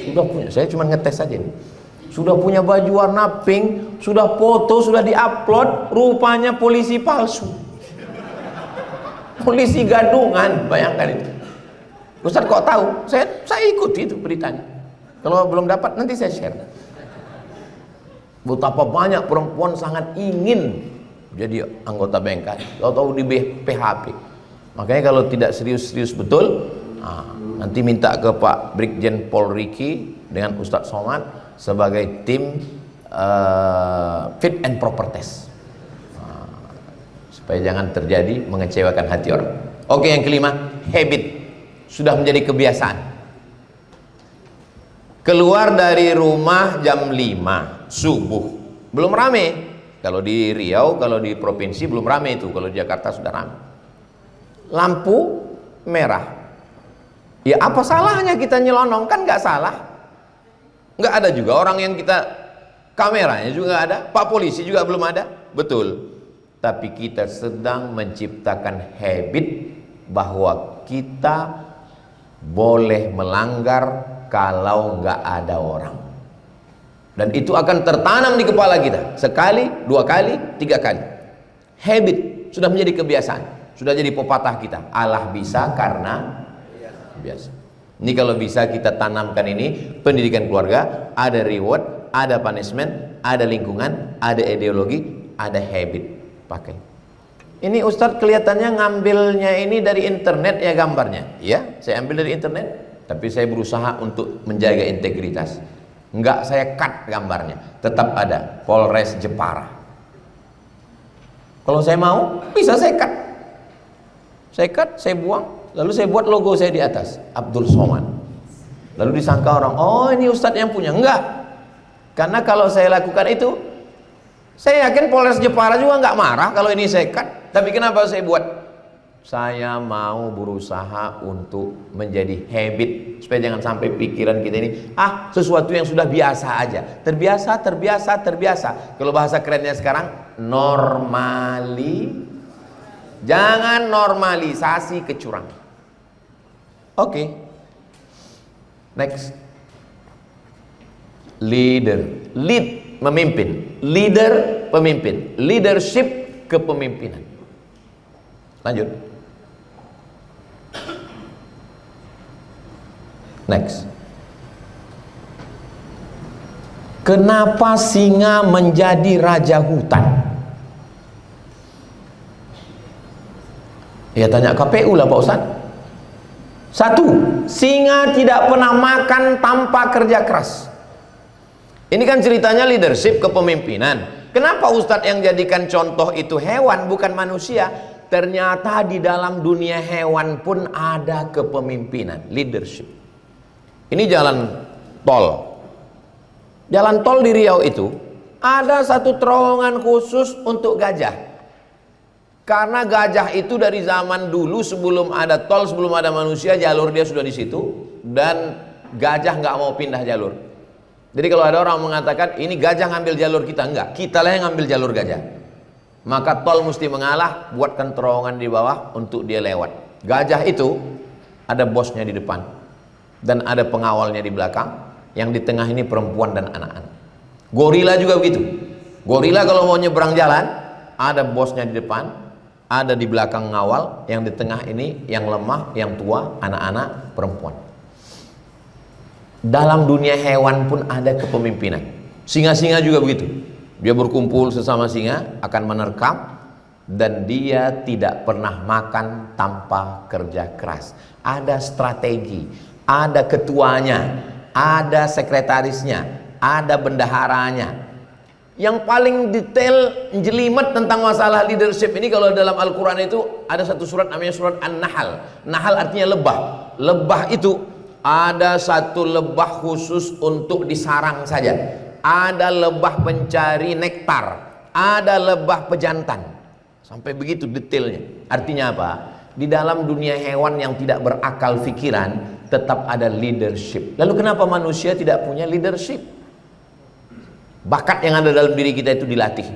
Sudah punya. Saya cuma ngetes saja nih. Sudah punya baju warna pink, sudah foto, sudah diupload, rupanya polisi palsu. Polisi gadungan, bayangkan itu. Ustaz kok tahu? Saya ikuti itu beritanya. Kalau belum dapat nanti saya share. Betapa banyak perempuan sangat ingin jadi anggota Bayangkari, tahu di PHP. Makanya kalau tidak serius-serius betul, nanti minta ke Pak Brigjen Pol Riki dengan Ustadz Somad sebagai tim fit and proper test, supaya jangan terjadi mengecewakan hati orang. Oke, yang kelima, habit. Sudah menjadi kebiasaan. Keluar dari rumah jam 5 subuh, belum rame. Kalau di Riau, kalau di provinsi belum rame itu. Kalau di Jakarta sudah rame. Lampu merah. Ya apa salahnya kita nyelonong? Kan nggak salah. Nggak ada juga orang yang kita, kameranya juga ada, Pak Polisi juga belum ada. Betul. Tapi kita sedang menciptakan habit bahwa kita boleh melanggar kalau nggak ada orang. Dan itu akan tertanam di kepala kita. Sekali, 2 kali, 3 kali. Habit sudah menjadi kebiasaan. Sudah jadi pepatah kita. Allah bisa karena biasa. Ini kalau bisa kita tanamkan ini, pendidikan keluarga, ada reward, ada punishment, ada lingkungan, ada ideologi, ada habit. Pakai. Ini Ustadz kelihatannya ngambilnya ini dari internet ya gambarnya. Ya, saya ambil dari internet, tapi saya berusaha untuk menjaga integritas. Enggak saya cut gambarnya, tetap ada Polres Jepara. Kalau saya mau, bisa saya cut. Saya cut, saya buang, lalu saya buat logo saya di atas, Abdul Somad. Lalu disangka orang, oh ini Ustadz yang punya. Enggak. Karena kalau saya lakukan itu, saya yakin Polres Jepara juga nggak marah kalau ini saya cut. Tapi kenapa saya buat? Saya mau berusaha untuk menjadi habit, supaya jangan sampai pikiran kita ini sesuatu yang sudah biasa aja, terbiasa. Kalau bahasa kerennya sekarang, jangan normalisasi kecurangan. Oke. Next. Lead memimpin, leader pemimpin, leadership kepemimpinan. Lanjut. Next. Kenapa singa menjadi raja hutan? Ya tanya KPU lah Pak Ustadz. 1. Singa tidak pernah makan tanpa kerja keras. Ini kan ceritanya leadership kepemimpinan. Kenapa Ustadz yang jadikan contoh itu hewan bukan manusia? Ternyata di dalam dunia hewan pun ada kepemimpinan, leadership. Ini jalan tol. Jalan tol di Riau itu ada satu terowongan khusus untuk gajah. Karena gajah itu dari zaman dulu sebelum ada tol, sebelum ada manusia, jalur dia sudah di situ dan gajah nggak mau pindah jalur. Jadi kalau ada orang mengatakan ini gajah ngambil jalur kita, enggak, kita lah yang ngambil jalur gajah. Maka tol mesti mengalah, buatkan terowongan di bawah untuk dia lewat. Gajah itu ada bosnya di depan dan ada pengawalnya di belakang. Yang di tengah ini perempuan dan anak-anak. Gorila juga begitu. Gorila kalau mau nyebrang jalan, ada bosnya di depan, ada di belakang ngawal, yang di tengah ini yang lemah, yang tua, anak-anak, perempuan. Dalam dunia hewan pun ada kepemimpinan. Singa-singa juga begitu. Dia berkumpul sesama singa, akan menerkam dan dia tidak pernah makan tanpa kerja keras. Ada strategi, ada ketuanya, ada sekretarisnya, ada bendaharanya. Yang paling detail jelimet tentang masalah leadership ini kalau dalam Al-Quran itu ada satu surat namanya surat An-Nahl. Nahl artinya lebah. Lebah itu ada satu lebah khusus untuk disarang saja. Ada lebah pencari nektar, ada lebah pejantan. Sampai begitu detailnya. Artinya apa? Di dalam dunia hewan yang tidak berakal fikiran tetap ada leadership. Lalu kenapa manusia tidak punya leadership? Bakat yang ada dalam diri kita itu dilatih.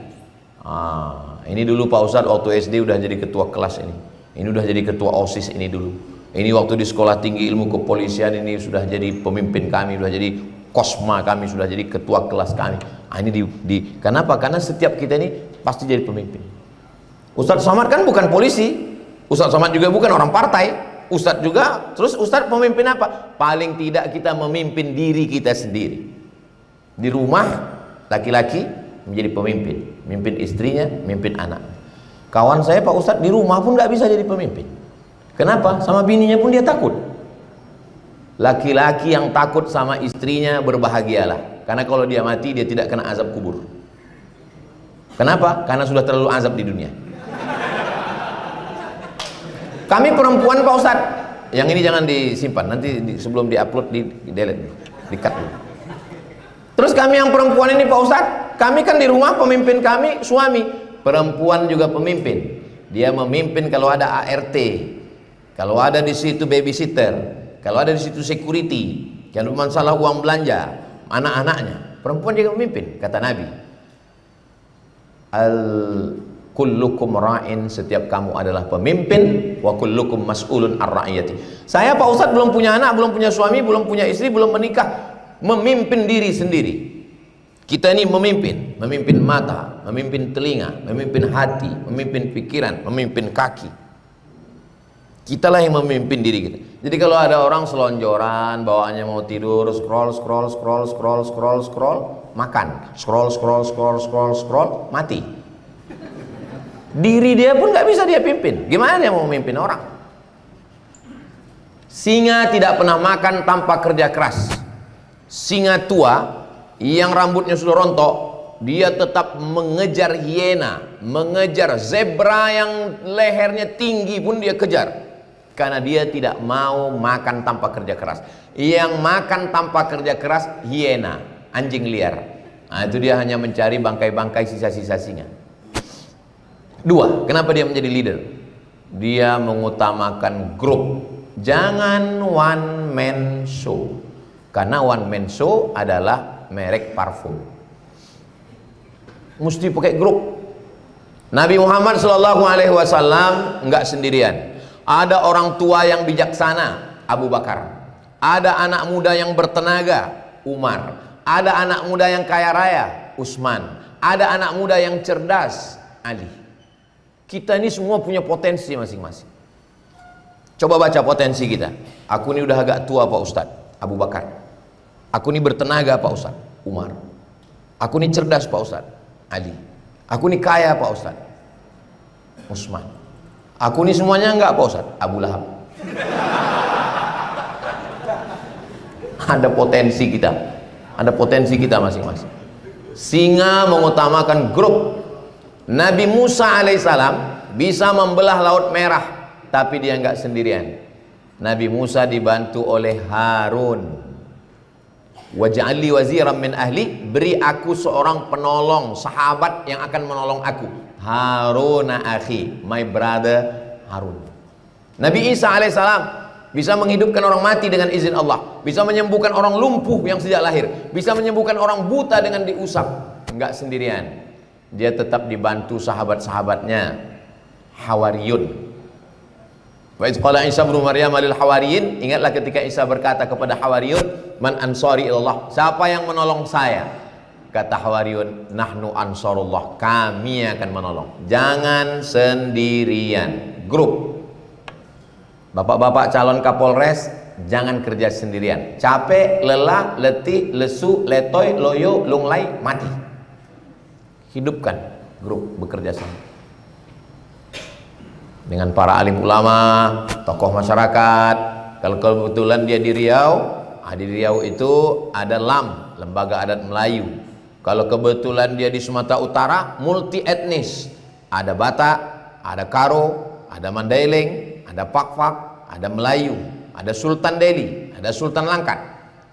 Ini dulu Pak Ustadz waktu SD udah jadi ketua kelas ini. Ini udah jadi ketua OSIS ini dulu. Ini waktu di sekolah tinggi ilmu kepolisian ini sudah jadi pemimpin kami, sudah jadi kosma kami, sudah jadi ketua kelas kami. Ini kenapa? Karena setiap kita ini pasti jadi pemimpin. Ustadz Somad kan bukan polisi. Ustadz Somad juga bukan orang partai. Ustadz juga, terus Ustadz pemimpin apa? Paling tidak kita memimpin diri kita sendiri. Di rumah laki-laki menjadi pemimpin, mimpin istrinya, mimpin anak. Kawan saya Pak Ustadz di rumah pun nggak bisa jadi pemimpin. Kenapa? Sama bininya pun dia takut. Laki-laki yang takut sama istrinya berbahagialah, karena kalau dia mati dia tidak kena azab kubur. Kenapa? Karena sudah terlalu azab di dunia. Kami perempuan Pak Ustadz, yang ini jangan disimpan, nanti sebelum diupload di delete, di-cut dulu. Terus kami yang perempuan ini Pak Ustadz, kami kan di rumah pemimpin kami suami, perempuan juga pemimpin. Dia memimpin kalau ada ART, kalau ada di situ babysitter, kalau ada di situ security, kalau masalah uang belanja, anak-anaknya, perempuan juga memimpin. Kata Nabi, kullukum ra'in, setiap kamu adalah pemimpin, wa kullukum mas'ulun ar-ra'iyati. Saya Pak Ustadz belum punya anak, belum punya suami, belum punya istri, belum menikah. Memimpin diri sendiri. Kita ini memimpin mata, memimpin telinga, memimpin hati, memimpin pikiran, memimpin kaki. Kitalah yang memimpin diri kita. Jadi kalau ada orang selonjoran, bawaannya mau tidur, scroll, makan, scroll, mati. Diri dia pun nggak bisa dia pimpin. Gimana dia mau memimpin orang? Singa tidak pernah makan tanpa kerja keras. Singa tua yang rambutnya sudah rontok, dia tetap mengejar hiena, mengejar zebra yang lehernya tinggi pun dia kejar, karena dia tidak mau makan tanpa kerja keras. Yang makan tanpa kerja keras hiena, anjing liar. Nah, itu dia hanya mencari bangkai-bangkai sisa-sisa singa. Dua, kenapa dia menjadi leader? Dia mengutamakan grup, jangan one man show. Karena one man show adalah merek parfum. Mesti pakai grup. Nabi Muhammad SAW enggak sendirian. Ada orang tua yang bijaksana, Abu Bakar. Ada anak muda yang bertenaga, Umar. Ada anak muda yang kaya raya, Utsman. Ada anak muda yang cerdas, Ali. Kita ini semua punya potensi masing-masing. Coba baca potensi kita. Aku ini udah agak tua Pak Ustadz, Abu Bakar. Aku ini bertenaga Pak Ustadz, Umar. Aku ini cerdas Pak Ustadz, Ali. Aku ini kaya Pak Ustadz, Utsman. Aku ini semuanya enggak Pak Ustadz, Abu Lahab. Ada potensi kita. Ada potensi kita masing-masing. Singa mengutamakan grup. Nabi Musa alaihissalam bisa membelah Laut Merah, tapi dia enggak sendirian. Nabi Musa dibantu oleh Harun. Waj'alli waziran min ahli, beri aku seorang penolong, sahabat yang akan menolong aku. Haruna akhi, my brother Harun. Nabi Isa alaihissalam bisa menghidupkan orang mati dengan izin Allah, bisa menyembuhkan orang lumpuh yang sejak lahir, bisa menyembuhkan orang buta dengan diusap. Enggak sendirian, dia tetap dibantu sahabat-sahabatnya, Hawariyun. Wa idz qala Isa ibnu Maryam lil hawariyin, ingatlah ketika Isa berkata kepada Hawariyun, man ansari ilallah, siapa yang menolong saya? Kata Hawariyun, nahnu ansarullah, kami akan menolong. Jangan sendirian, grup. Bapak-bapak calon Kapolres, jangan kerja sendirian. Capek, lelah, letih, lesu, letoy, loyo, lunglai, mati. Hidupkan grup, bekerja sama. dengan para alim ulama, tokoh masyarakat. Kalau kebetulan dia di Riau, di Riau itu ada LAM, Lembaga Adat Melayu. Kalau kebetulan dia di Sumatera Utara, multi etnis, ada Batak, ada Karo, ada Mandailing, ada Pakpak, ada Melayu, ada Sultan Deli, ada Sultan Langkat.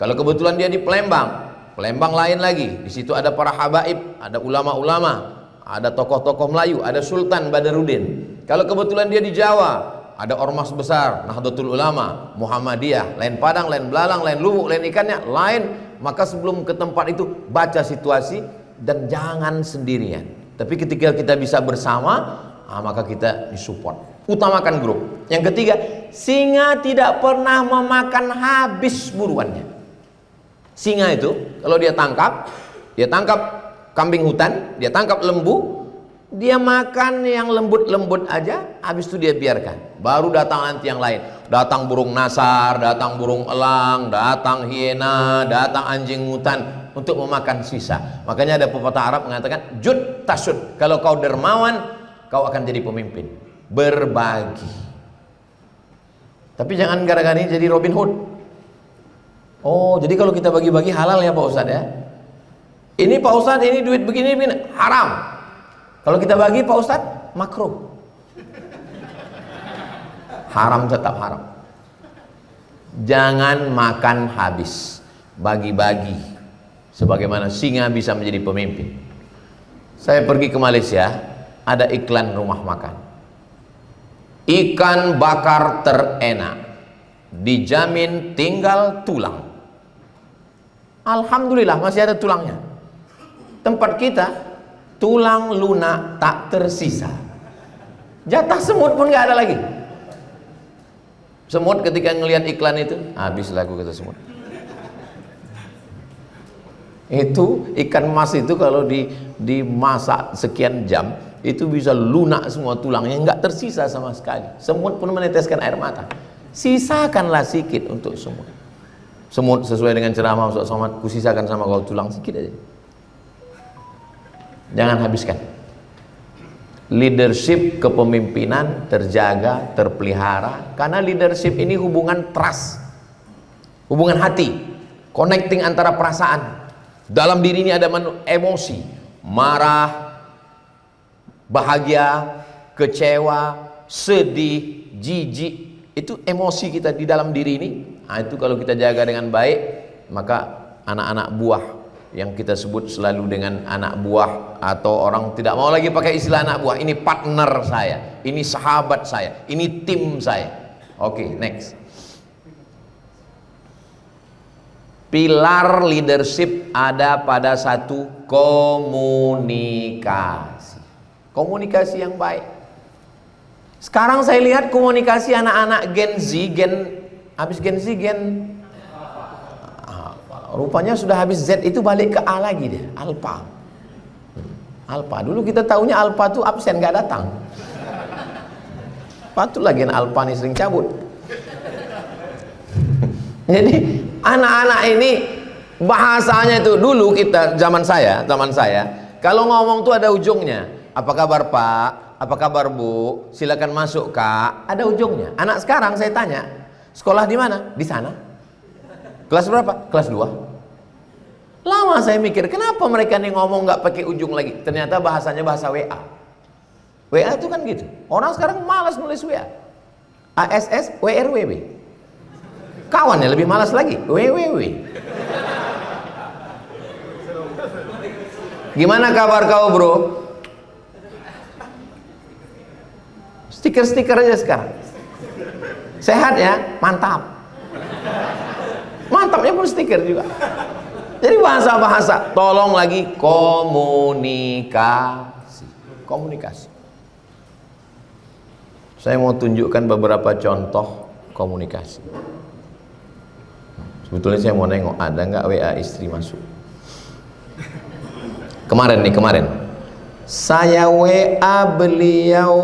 Kalau kebetulan dia di Palembang, Palembang lain lagi, di situ ada para habaib, ada ulama-ulama, ada tokoh-tokoh Melayu, ada Sultan Badarudin. Kalau kebetulan dia di Jawa, ada ormas besar, Nahdlatul Ulama, Muhammadiyah, lain Padang, lain Belalang, lain Lubuk, lain ikannya, lain. Maka sebelum ke tempat itu, baca situasi dan jangan sendirian. Tapi ketika kita bisa bersama, maka kita disupport. Utamakan grup. Yang ketiga, singa tidak pernah memakan habis buruannya. Singa itu kalau dia tangkap kambing hutan, dia tangkap lembu, dia makan yang lembut-lembut aja, habis itu dia biarkan. Baru datang nanti yang lain. Datang burung nasar, datang burung elang, datang hiena, datang anjing hutan untuk memakan sisa. Makanya ada pepatah Arab mengatakan, jud tasud. Kalau kau dermawan, kau akan jadi pemimpin. Berbagi. Tapi jangan gara-gara ini jadi Robin Hood. Oh, jadi kalau kita bagi-bagi halal ya Pak Ustadz ya? Ini Pak Ustadz, ini duit begini, haram. Kalau kita bagi Pak Ustadz, makruh. Haram, tetap haram. Jangan makan habis. Bagi-bagi. Sebagaimana singa bisa menjadi pemimpin. Saya pergi ke Malaysia, ada iklan rumah makan. Ikan bakar terenak, dijamin tinggal tulang. Alhamdulillah masih ada tulangnya. Tempat kita tulang lunak tak tersisa. Jatah semut pun nggak ada lagi. Semut ketika ngelihat iklan itu, habis lagu kata semut. Itu ikan mas itu kalau dimasak sekian jam, itu bisa lunak semua tulangnya, nggak tersisa sama sekali. Semut pun meneteskan air mata. Sisakanlah sedikit untuk semut. Semut sesuai dengan ceramah Ustaz Somad, kusisakan sama kau tulang sedikit aja. Jangan habiskan. Leadership kepemimpinan terjaga, terpelihara, karena leadership ini hubungan trust, hubungan hati, connecting antara perasaan. Dalam diri ini ada emosi, marah, bahagia, kecewa, sedih, jijik. Itu emosi kita di dalam diri ini. Itu kalau kita jaga dengan baik, maka anak-anak buah yang kita sebut selalu dengan anak buah, atau orang tidak mau lagi pakai istilah anak buah, ini partner saya, ini sahabat saya, ini tim saya. Oke, next. Pilar leadership ada pada satu, komunikasi. Komunikasi yang baik. Sekarang saya lihat komunikasi anak-anak Gen Z, habis Gen Z, rupanya sudah habis Z itu balik ke A lagi dia, Alpha. Alpha, dulu kita taunya Alpha tuh absen, nggak datang. Patutlah Gen Alpha nih sering cabut. Jadi anak-anak ini bahasanya itu dulu kita zaman saya kalau ngomong tuh ada ujungnya. Apa kabar Pak? Apa kabar Bu? Silakan masuk Kak. Ada ujungnya. Anak sekarang saya tanya, sekolah di mana? Di sana. Kelas berapa? Kelas 2. Lama saya mikir, kenapa mereka nih ngomong nggak pakai ujung lagi? Ternyata bahasanya bahasa WA. WA itu kan gitu. Orang sekarang malas nulis WA. ASS, WRWW. Kawannya lebih malas lagi, WWW. Gimana kabar kau bro? Stiker-stiker aja sekarang. Sehat ya? Mantap. Mantapnya pun stiker juga. Jadi bahasa-bahasa, tolong lagi komunikasi. Komunikasi. Saya mau tunjukkan beberapa contoh komunikasi. Sebetulnya saya mau nengok ada nggak WA istri masuk. Kemarin saya WA beliau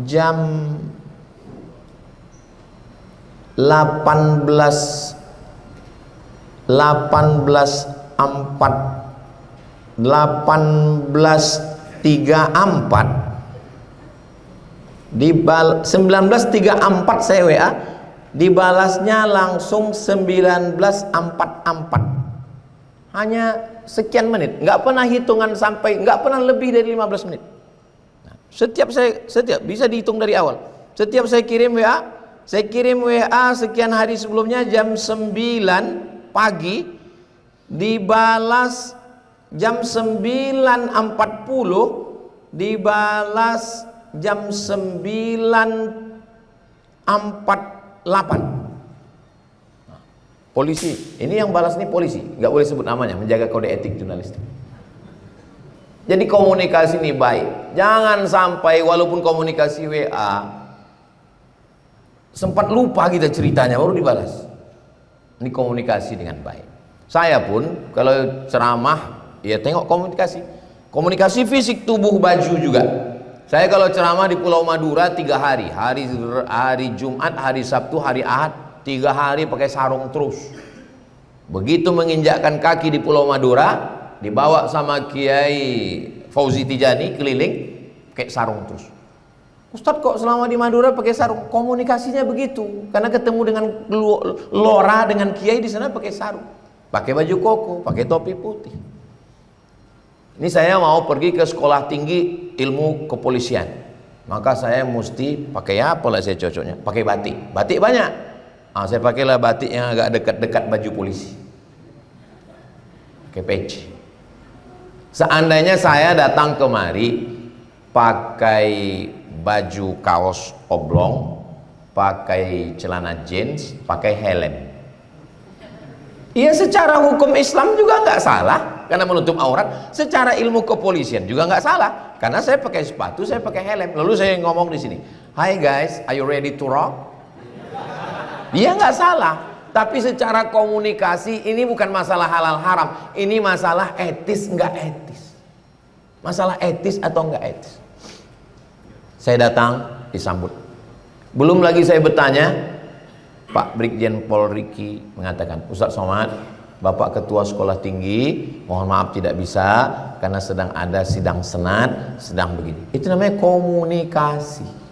jam 18.34 18.34 19.34 saya WA, dibalasnya langsung 19.44. Hanya sekian menit, nggak pernah hitungan sampai, nggak pernah lebih dari 15 menit. Nah, setiap bisa dihitung dari awal. Setiap saya kirim WA sekian hari sebelumnya jam 9 pagi, dibalas jam 9.40, dibalas jam 9.48. Polisi, ini yang balas nih polisi, nggak boleh sebut namanya, menjaga kode etik jurnalistik. Jadi komunikasi ini baik, jangan sampai walaupun komunikasi WA sempat lupa kita ceritanya baru dibalas. Ini komunikasi dengan baik. Saya pun kalau ceramah ya tengok komunikasi fisik tubuh baju juga. Saya kalau ceramah di Pulau Madura 3 hari, hari Jumat, hari Sabtu, hari Ahad, 3 hari pakai sarung terus. Begitu menginjakkan kaki di Pulau Madura, dibawa sama Kiai Fauzi Tijani keliling pakai sarung terus. Ustadz kok selama di Madura pakai sarung? Komunikasinya begitu, karena ketemu dengan lora dengan Kiai di sana pakai sarung, pakai baju koko, pakai topi putih. Ini saya mau pergi ke sekolah tinggi ilmu kepolisian, maka saya mesti pakai apa lah saya cocoknya? Pakai batik banyak. Saya pakailah batik yang agak dekat-dekat baju polisi, pakai peci. Seandainya saya datang kemari pakai baju kaos oblong, pakai celana jeans, pakai helm, iya secara hukum Islam juga nggak salah karena menutup aurat. Secara ilmu kepolisian juga nggak salah karena saya pakai sepatu, saya pakai helm. Lalu saya ngomong di sini, "Hi guys, are you ready to rock?" Dia nggak salah, tapi secara komunikasi ini bukan masalah halal haram, ini masalah etis nggak etis, masalah etis atau nggak etis. Saya datang disambut, belum lagi saya bertanya, Pak Brigjen Pol Riki mengatakan, Ustadz Somad, Bapak Ketua Sekolah Tinggi, mohon maaf tidak bisa karena sedang ada sidang senat, sedang begini. Itu namanya komunikasi.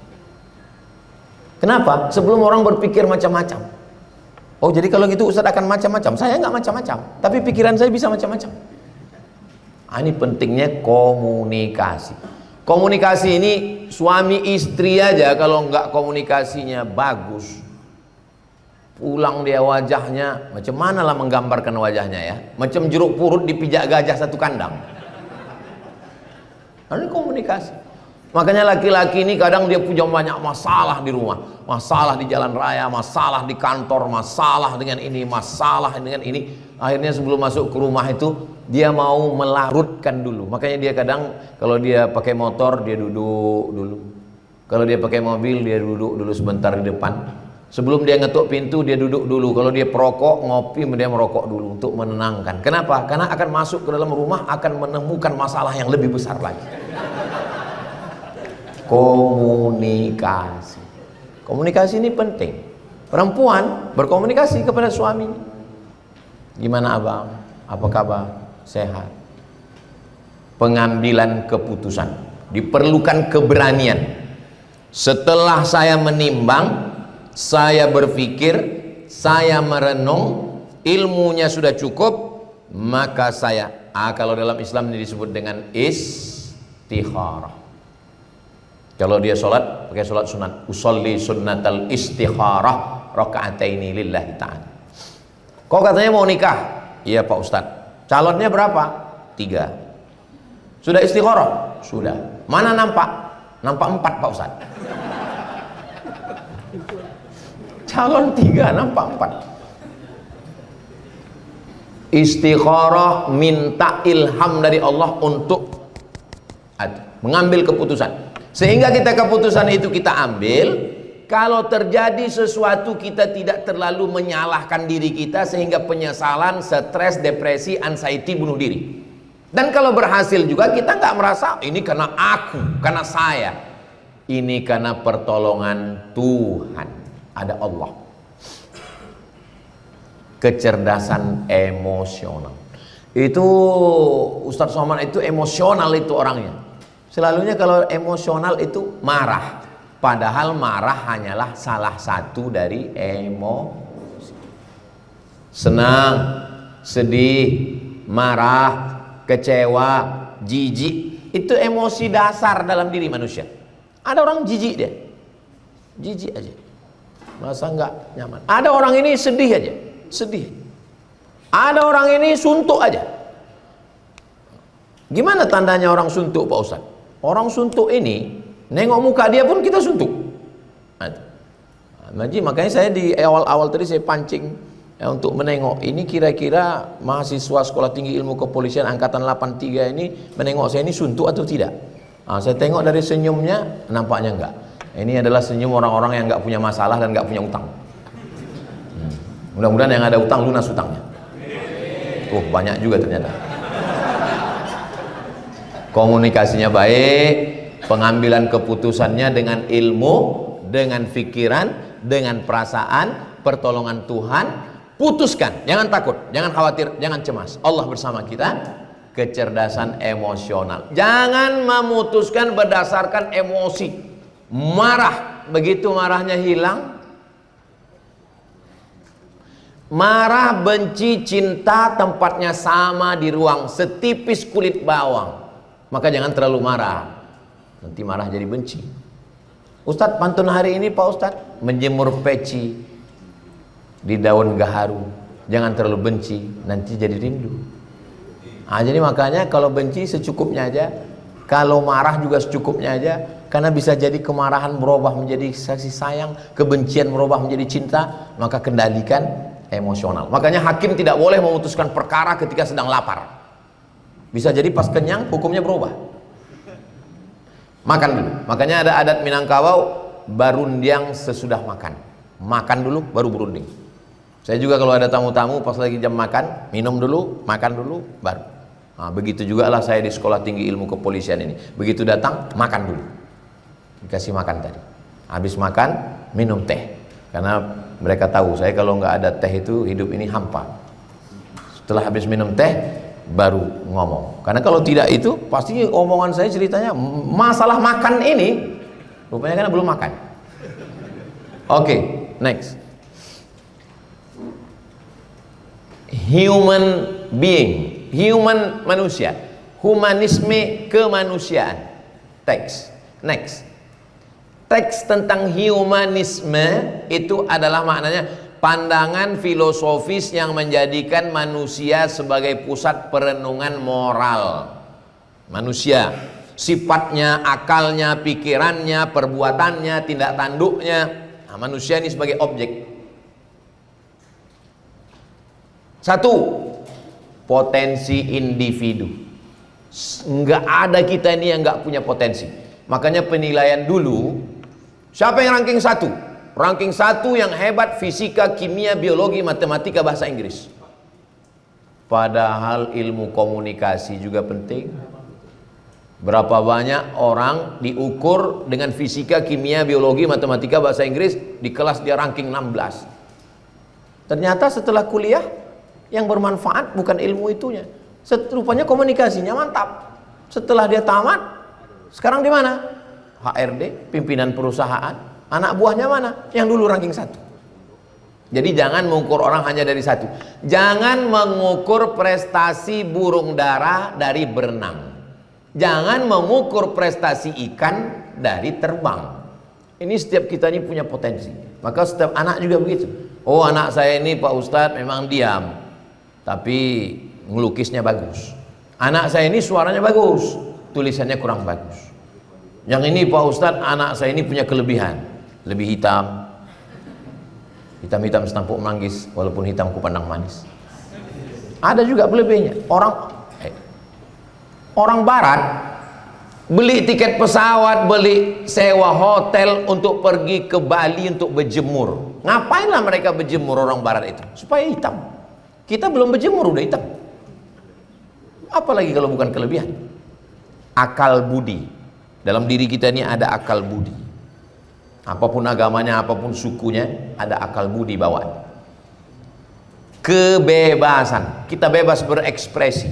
Kenapa? Sebelum orang berpikir macam-macam. Oh jadi kalau gitu Ustadz akan macam-macam. Saya nggak macam-macam, tapi pikiran saya bisa macam-macam. Ini pentingnya komunikasi. Komunikasi ini suami istri aja kalau nggak komunikasinya bagus, pulang dia wajahnya macam mana lah menggambarkan wajahnya ya, macam jeruk purut dipijak gajah satu kandang. Ini komunikasi. Makanya laki-laki ini kadang dia punya banyak masalah di rumah, masalah di jalan raya, masalah di kantor, masalah dengan ini, masalah dengan ini. Akhirnya sebelum masuk ke rumah itu dia mau melarutkan dulu. Makanya dia kadang kalau dia pakai motor dia duduk dulu, kalau dia pakai mobil dia duduk dulu sebentar di depan. Sebelum dia ngetuk pintu dia duduk dulu. Kalau dia perokok ngopi dia merokok dulu untuk menenangkan. Kenapa? Karena akan masuk ke dalam rumah akan menemukan masalah yang lebih besar lagi. Komunikasi. Komunikasi ini penting. Perempuan berkomunikasi kepada suaminya. Gimana abang? Apa kabar? Sehat. Pengambilan keputusan. Diperlukan keberanian. Setelah saya menimbang, saya berpikir, saya merenung, ilmunya sudah cukup, maka saya, kalau dalam Islam ini disebut dengan istikharah. Kalau dia sholat, pakai sholat sunat. Usolli sunnatal istikharah raka'ataini lillahi ta'ala. Kok katanya mau nikah? Iya Pak Ustadz. Calonnya berapa? 3. Sudah istikharah? Sudah. Mana nampak? Nampak 4 Pak Ustadz. Calon 3, nampak 4. Istikharah minta ilham dari Allah untuk mengambil keputusan. Sehingga keputusan itu kita ambil. Kalau terjadi sesuatu kita tidak terlalu menyalahkan diri kita sehingga penyesalan, stres, depresi, anxiety, bunuh diri. Dan kalau berhasil juga kita nggak merasa ini karena aku, karena saya. Ini karena pertolongan Tuhan. Ada Allah. Kecerdasan emosional. Itu Ustadz Somad itu emosional itu orangnya. Selalunya kalau emosional itu marah. Padahal marah hanyalah salah satu dari emosi. Senang, sedih, marah, kecewa, jijik, itu emosi dasar dalam diri manusia. Ada orang jijik dia, jijik aja, merasa nggak nyaman. Ada orang ini sedih aja, sedih. Ada orang ini suntuk aja. Gimana tandanya orang suntuk, Pak Ustadz? Orang suntuk ini, nengok muka dia pun kita suntuk. Makanya saya di awal-awal tadi saya pancing untuk menengok ini kira-kira mahasiswa Sekolah Tinggi Ilmu Kepolisian angkatan 83 ini menengok saya ini suntuk atau tidak. Saya tengok dari senyumnya, nampaknya enggak. Ini adalah senyum orang-orang yang enggak punya masalah dan enggak punya utang. Mudah-mudahan yang ada utang lunas utangnya. Banyak juga ternyata. Komunikasinya baik, pengambilan keputusannya dengan ilmu, dengan pikiran, dengan perasaan, pertolongan Tuhan. Putuskan, jangan takut, jangan khawatir, jangan cemas. Allah bersama kita. Kecerdasan emosional. Jangan memutuskan berdasarkan emosi. Marah, begitu marahnya hilang. Marah, benci, cinta tempatnya sama di ruang setipis kulit bawang. Maka jangan terlalu marah, nanti marah jadi benci. Ustadz, pantun hari ini Pak Ustadz, menjemur peci di daun gaharu. Jangan terlalu benci, nanti jadi rindu. Jadi makanya kalau benci secukupnya aja, kalau marah juga secukupnya aja, karena bisa jadi kemarahan berubah menjadi kasih sayang, kebencian berubah menjadi cinta. Maka kendalikan emosional. Makanya hakim tidak boleh memutuskan perkara ketika sedang lapar. Bisa jadi pas kenyang hukumnya berubah. Makan dulu. Makanya ada adat Minangkabau, barundiang sesudah makan. Makan dulu baru berunding. Saya juga kalau ada tamu-tamu pas lagi jam makan, minum dulu, makan dulu, baru. Begitu juga lah saya di Sekolah Tinggi Ilmu Kepolisian ini. Begitu datang, makan dulu. Dikasih makan tadi. Habis makan, minum teh. Karena mereka tahu saya kalau nggak ada teh itu hidup ini hampa. Setelah habis minum teh, baru ngomong. Karena kalau tidak itu pasti omongan saya ceritanya masalah makan ini rupanya kan belum makan. Oke, next. Human being, human manusia, humanisme kemanusiaan. Teks. Next. Teks tentang humanisme itu adalah maknanya pandangan filosofis yang menjadikan manusia sebagai pusat perenungan moral. Manusia, sifatnya, akalnya, pikirannya, perbuatannya, tindak tanduknya. Manusia ini sebagai objek. Satu, potensi individu. Nggak ada kita ini yang nggak punya potensi. Makanya penilaian dulu, siapa yang ranking satu? Ranking satu yang hebat fisika, kimia, biologi, matematika, bahasa Inggris. Padahal ilmu komunikasi juga penting. Berapa banyak orang diukur dengan fisika, kimia, biologi, matematika, bahasa Inggris, di kelas dia ranking 16. Ternyata setelah kuliah yang bermanfaat bukan ilmu itunya. Rupanya komunikasinya mantap. Setelah dia tamat, sekarang di mana? HRD, pimpinan perusahaan. Anak buahnya mana? Yang dulu ranking 1. Jadi jangan mengukur orang hanya dari satu. Jangan mengukur prestasi burung dara dari berenang. Jangan mengukur prestasi ikan dari terbang. Ini setiap kita ini punya potensi. Maka setiap anak juga begitu. Oh, anak saya ini Pak Ustadz memang diam, tapi ngelukisnya bagus. Anak saya ini suaranya bagus, tulisannya kurang bagus. Yang ini Pak Ustadz, anak saya ini punya kelebihan. Lebih hitam, hitam-hitam setampuk manggis, walaupun hitam kupandang manis. Ada juga lebihnya. Orang barat beli tiket pesawat, beli sewa hotel untuk pergi ke Bali untuk berjemur. Ngapainlah mereka berjemur orang barat itu? Supaya hitam. Kita belum berjemur udah hitam. Apalagi kalau bukan kelebihan. Akal budi. Dalam diri kita ini ada akal budi. Apapun agamanya, apapun sukunya, ada akal budi bawaan. Kebebasan, kita bebas berekspresi,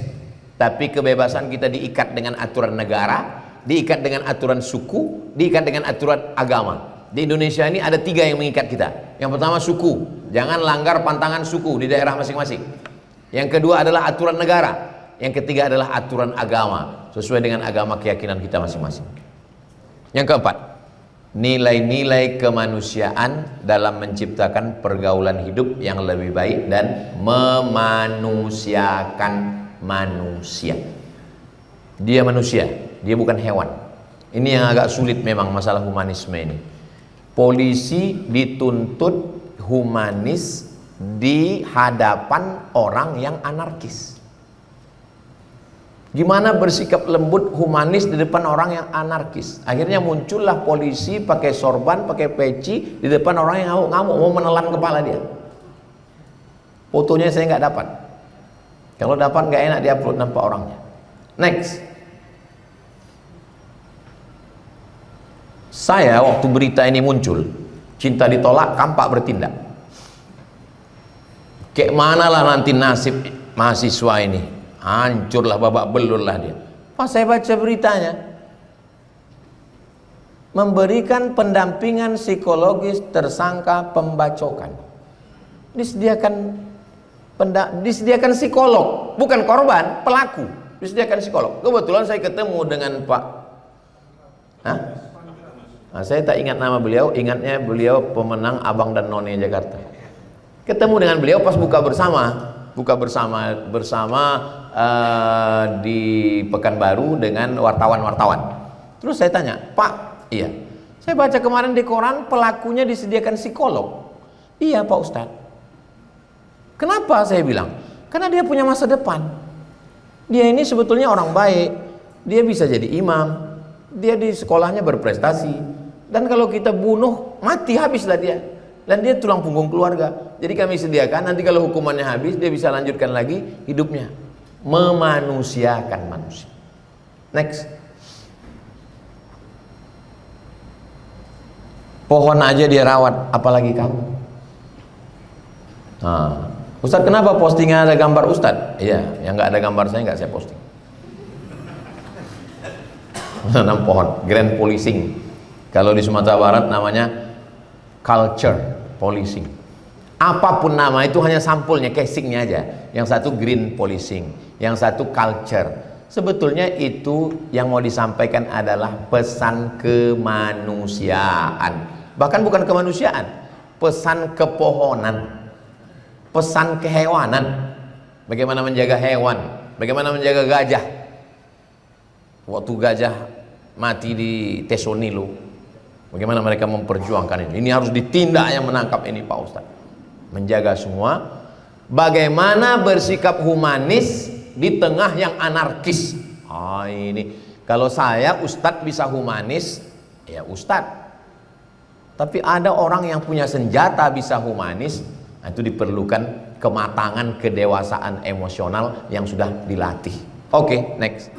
tapi kebebasan kita diikat dengan aturan negara, diikat dengan aturan suku, diikat dengan aturan agama. Di Indonesia ini ada 3 yang mengikat kita. Yang pertama suku, jangan langgar pantangan suku di daerah masing-masing. Yang kedua adalah aturan negara. Yang ketiga adalah aturan agama, sesuai dengan agama keyakinan kita masing-masing. Yang keempat, nilai-nilai kemanusiaan dalam menciptakan pergaulan hidup yang lebih baik dan memanusiakan manusia. Dia manusia, dia bukan hewan. Ini yang agak sulit memang masalah humanisme ini. Polisi dituntut humanis di hadapan orang yang anarkis. Gimana bersikap lembut humanis di depan orang yang anarkis? Akhirnya muncullah polisi pakai sorban, pakai peci di depan orang yang ngamuk-ngamuk mau menelan kepala dia. Fotonya saya nggak dapat. Kalau dapat nggak enak diupload nampak orangnya. Next. Saya waktu berita ini muncul, cinta ditolak, kampak bertindak. Kayak mana lah nanti nasib mahasiswa ini? Hancurlah, babak belurlah dia. Pas saya baca beritanya, memberikan pendampingan psikologis tersangka pembacokan. Disediakan psikolog, bukan korban, pelaku. Disediakan psikolog. Kebetulan saya ketemu dengan Pak. Nah, saya tak ingat nama beliau, ingatnya beliau pemenang Abang dan None Jakarta. Ketemu dengan beliau pas buka bersama di Pekanbaru dengan wartawan-wartawan. Terus saya tanya, Pak, iya, saya baca kemarin di koran pelakunya disediakan psikolog. Iya Pak Ustadz. Kenapa saya bilang? Karena dia punya masa depan. Dia ini sebetulnya orang baik. Dia bisa jadi imam. Dia di sekolahnya berprestasi. Dan kalau kita bunuh, mati habislah dia. Dan dia tulang punggung keluarga. Jadi kami sediakan, nanti kalau hukumannya habis, dia bisa lanjutkan lagi hidupnya. Memanusiakan manusia. Next. Pohon aja dia rawat, apalagi kamu. Nah, Ustadz, kenapa postingnya ada gambar Ustadz? Iya, yang nggak ada gambar saya nggak saya posting. Menanam pohon, grand policing. Kalau di Sumatera Barat namanya culture policing. Apapun nama itu hanya sampulnya, casingnya aja. Yang satu green policing, yang satu culture. Sebetulnya itu yang mau disampaikan adalah pesan kemanusiaan. Bahkan bukan kemanusiaan, pesan kepohonan, pesan kehewanan. Bagaimana menjaga hewan, bagaimana menjaga gajah. Waktu gajah mati di Tesonilo, bagaimana mereka memperjuangkan ini. Ini harus ditindak yang menangkap ini Pak Ustadz. Menjaga semua. Bagaimana bersikap humanis di tengah yang anarkis. Ini kalau saya Ustadz bisa humanis, ya Ustadz. Tapi ada orang yang punya senjata bisa humanis. Nah, itu diperlukan kematangan, kedewasaan emosional yang sudah dilatih. Oke, next.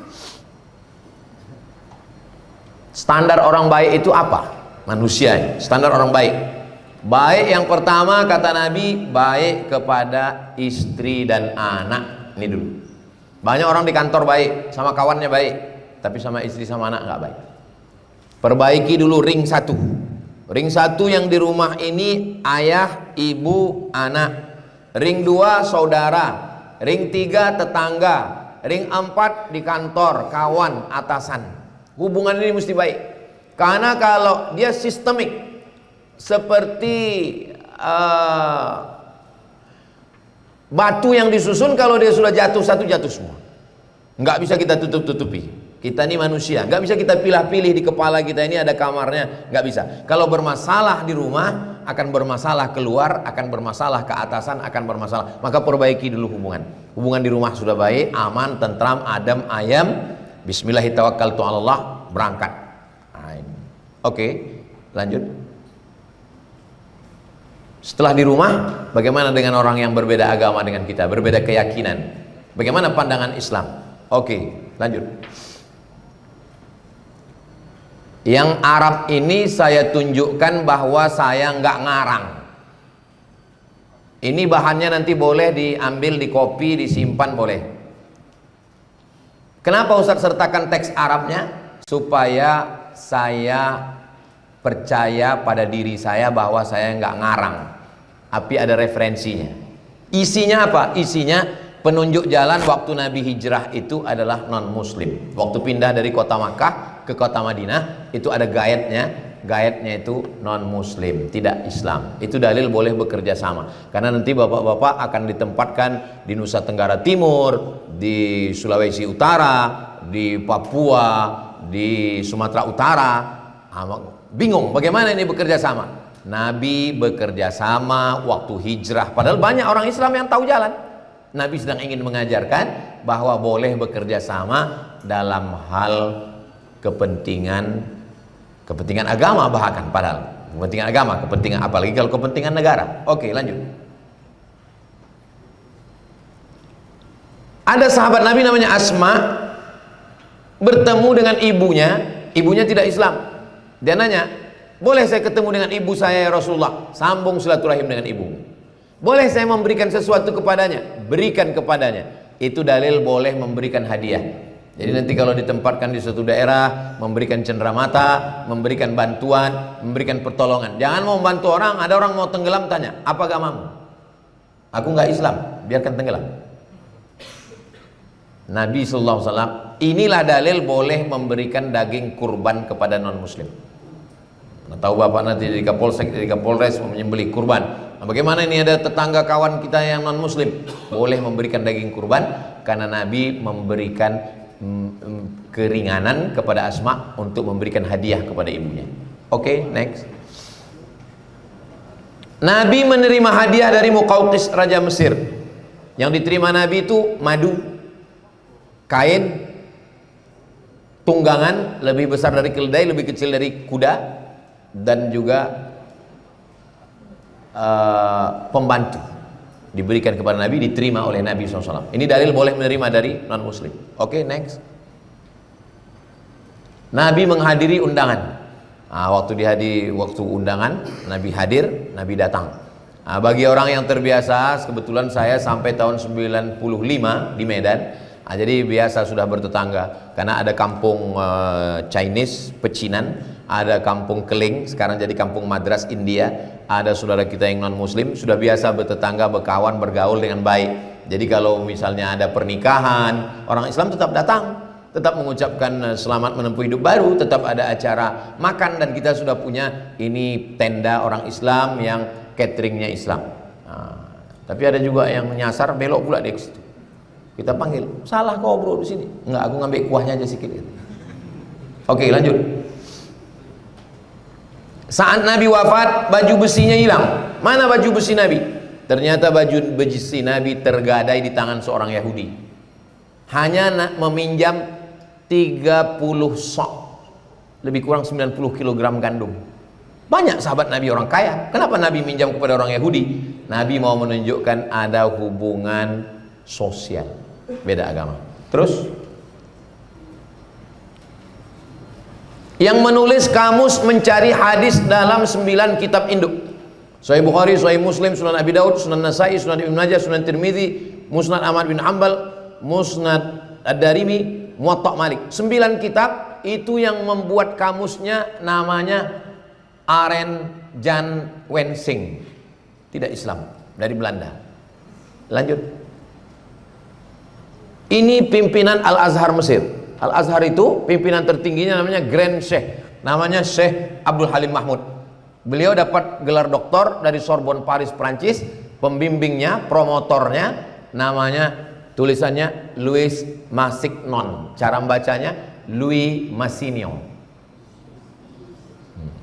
Standar orang baik itu apa? Manusia. Standar orang baik. Baik yang pertama kata Nabi, baik kepada istri dan anak. Ini dulu. Banyak orang di kantor baik, sama kawannya baik, tapi sama istri sama anak nggak baik. Perbaiki dulu ring 1. Ring 1 yang di rumah ini ayah, ibu, anak. Ring 2 saudara. Ring 3 tetangga. Ring 4 di kantor, kawan, atasan. Hubungan ini mesti baik. Karena kalau dia sistemik, seperti batu yang disusun, kalau dia sudah jatuh satu, jatuh semua. Nggak bisa kita tutup-tutupi. Kita ini manusia, nggak bisa kita pilih-pilih di kepala kita ini ada kamarnya, nggak bisa. Kalau bermasalah di rumah, akan bermasalah keluar, akan bermasalah ke atasan, akan bermasalah. Maka perbaiki dulu hubungan. Hubungan di rumah sudah baik, aman, tentram, adem, ayam. Bismillahirrahmanirrahim, berangkat. Oke, lanjut. Setelah di rumah, bagaimana dengan orang yang berbeda agama dengan kita, berbeda keyakinan? Bagaimana pandangan Islam? Oke, lanjut. Yang Arab ini saya tunjukkan bahwa saya nggak ngarang. Ini bahannya nanti boleh diambil di copy, disimpan boleh. Kenapa Ustaz sertakan teks Arabnya? supaya saya percaya pada diri saya bahwa saya nggak ngarang, tapi ada referensinya. Isinya apa? Isinya penunjuk jalan waktu Nabi hijrah itu adalah non muslim. Waktu pindah dari kota Makkah ke kota Madinah itu ada guide-nya itu non muslim, tidak Islam. Itu dalil boleh bekerja sama. Karena nanti bapak-bapak akan ditempatkan di Nusa Tenggara Timur, di Sulawesi Utara, di Papua, di Sumatera Utara. Bingung bagaimana ini bekerja sama. Nabi bekerja sama waktu hijrah, padahal banyak orang Islam yang tahu jalan. Nabi sedang ingin mengajarkan bahwa boleh bekerja sama dalam hal kepentingan agama, bahkan padahal kepentingan agama, kepentingan apalagi kalau kepentingan negara. Oke, lanjut. Ada sahabat Nabi namanya Asma bertemu dengan ibunya tidak Islam. Dia nanya, boleh saya ketemu dengan ibu saya ya Rasulullah? Sambung silaturahim dengan ibu. Boleh saya memberikan sesuatu kepadanya? Berikan kepadanya. Itu dalil boleh memberikan hadiah. Jadi nanti kalau ditempatkan di suatu daerah, memberikan cenderamata, memberikan bantuan, memberikan pertolongan. Jangan mau membantu orang, ada orang mau tenggelam, tanya, apa agamamu? Aku nggak Islam, biarkan tenggelam. Nabi SAW, inilah dalil boleh memberikan daging kurban kepada non muslim. Nah, tahu bapak nanti di Kapolsek, di Kapolres menyembelih kurban. Nah, bagaimana ini ada tetangga kawan kita yang non muslim, boleh memberikan daging kurban karena Nabi memberikan keringanan kepada Asma untuk memberikan hadiah kepada ibunya. Oke, next. Nabi menerima hadiah dari Muqawqis Raja Mesir. Yang diterima Nabi itu madu, kain, tunggangan lebih besar dari keledai, lebih kecil dari kuda, dan juga pembantu diberikan kepada Nabi, diterima oleh Nabi SAW. Ini dalil boleh menerima dari non muslim. Oke, next. Nabi menghadiri undangan. Waktu undangan Nabi hadir, Nabi datang. Bagi orang yang terbiasa, kebetulan saya sampai tahun 95 di Medan. Jadi biasa sudah bertetangga, karena ada kampung Chinese, pecinan, ada kampung Keling, sekarang jadi kampung Madras India, ada saudara kita yang non muslim, sudah biasa bertetangga, berkawan, bergaul dengan baik. Jadi kalau misalnya ada pernikahan, orang Islam tetap datang, tetap mengucapkan selamat menempuh hidup baru, tetap ada acara makan, dan kita sudah punya ini tenda orang Islam yang cateringnya Islam. Tapi ada juga yang nyasar belok pula di situ. Kita panggil, salah kau bro di sini. Enggak, aku ngambil kuahnya aja sedikit. Oke, lanjut. Saat Nabi wafat, baju besinya hilang. Mana baju besi Nabi? Ternyata baju besi Nabi tergadai di tangan seorang Yahudi. Hanya meminjam 30 sok, lebih kurang 90 kg gandum. Banyak sahabat Nabi orang kaya. Kenapa Nabi minjam kepada orang Yahudi? Nabi mau menunjukkan ada hubungan sosial, beda agama. Terus yang menulis kamus mencari hadis dalam 9 kitab induk, Sahih Bukhari, Sahih Muslim, Sunan Abi Daud, Sunan Nasai, Sunan Ibnu Majah, Sunan Tirmidzi, Musnad Ahmad bin Hanbal, Musnad Ad-Darimi, Muwatta Malik. 9 kitab itu yang membuat kamusnya namanya Aren Jan Wensing, tidak Islam, dari Belanda. Lanjut. Ini pimpinan Al-Azhar Mesir. Al-Azhar itu pimpinan tertingginya namanya Grand Sheikh, namanya Syekh Abdul Halim Mahmud. Beliau dapat gelar doktor dari Sorbonne Paris, Prancis. Pembimbingnya, promotornya namanya, tulisannya Louis Massignon, cara membacanya Louis Massignon,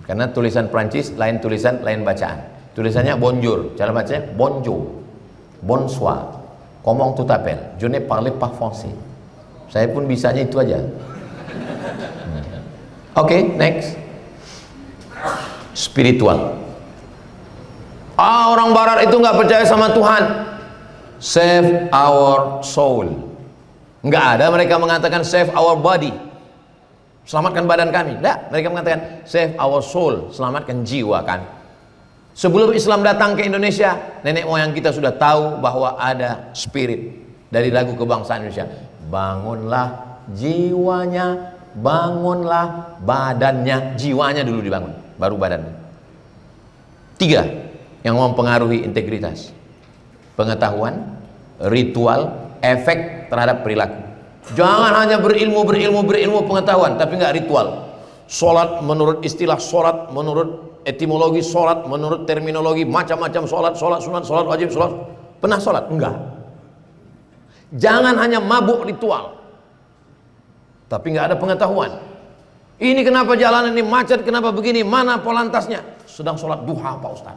karena tulisan Prancis lain tulisan, lain bacaan. Tulisannya bonjour, cara bacanya bonjour, bonsoir, comment tu t'appelles, je ne parle pas français. Saya pun bisanya itu aja. Oke, next. Spiritual. Orang barat itu nggak percaya sama Tuhan. Save our soul. Nggak ada mereka mengatakan save our body, selamatkan badan kami. Nggak, mereka mengatakan save our soul, selamatkan jiwa kan. Sebelum Islam datang ke Indonesia, nenek moyang kita sudah tahu bahwa ada spirit. Dari lagu kebangsaan Indonesia, bangunlah jiwanya bangunlah badannya, jiwanya dulu dibangun, baru badannya. 3 yang mempengaruhi integritas: pengetahuan, ritual, efek terhadap perilaku. Jangan hanya berilmu pengetahuan, tapi nggak ritual. Sholat menurut istilah sholat, menurut etimologi sholat, menurut terminologi macam-macam sholat sunat, sholat wajib, sholat. Pernah sholat? Enggak. Jangan hanya mabuk ritual, tapi nggak ada pengetahuan. Ini kenapa jalan ini macet, kenapa begini, mana polantasnya? Sedang sholat duha Pak Ustaz.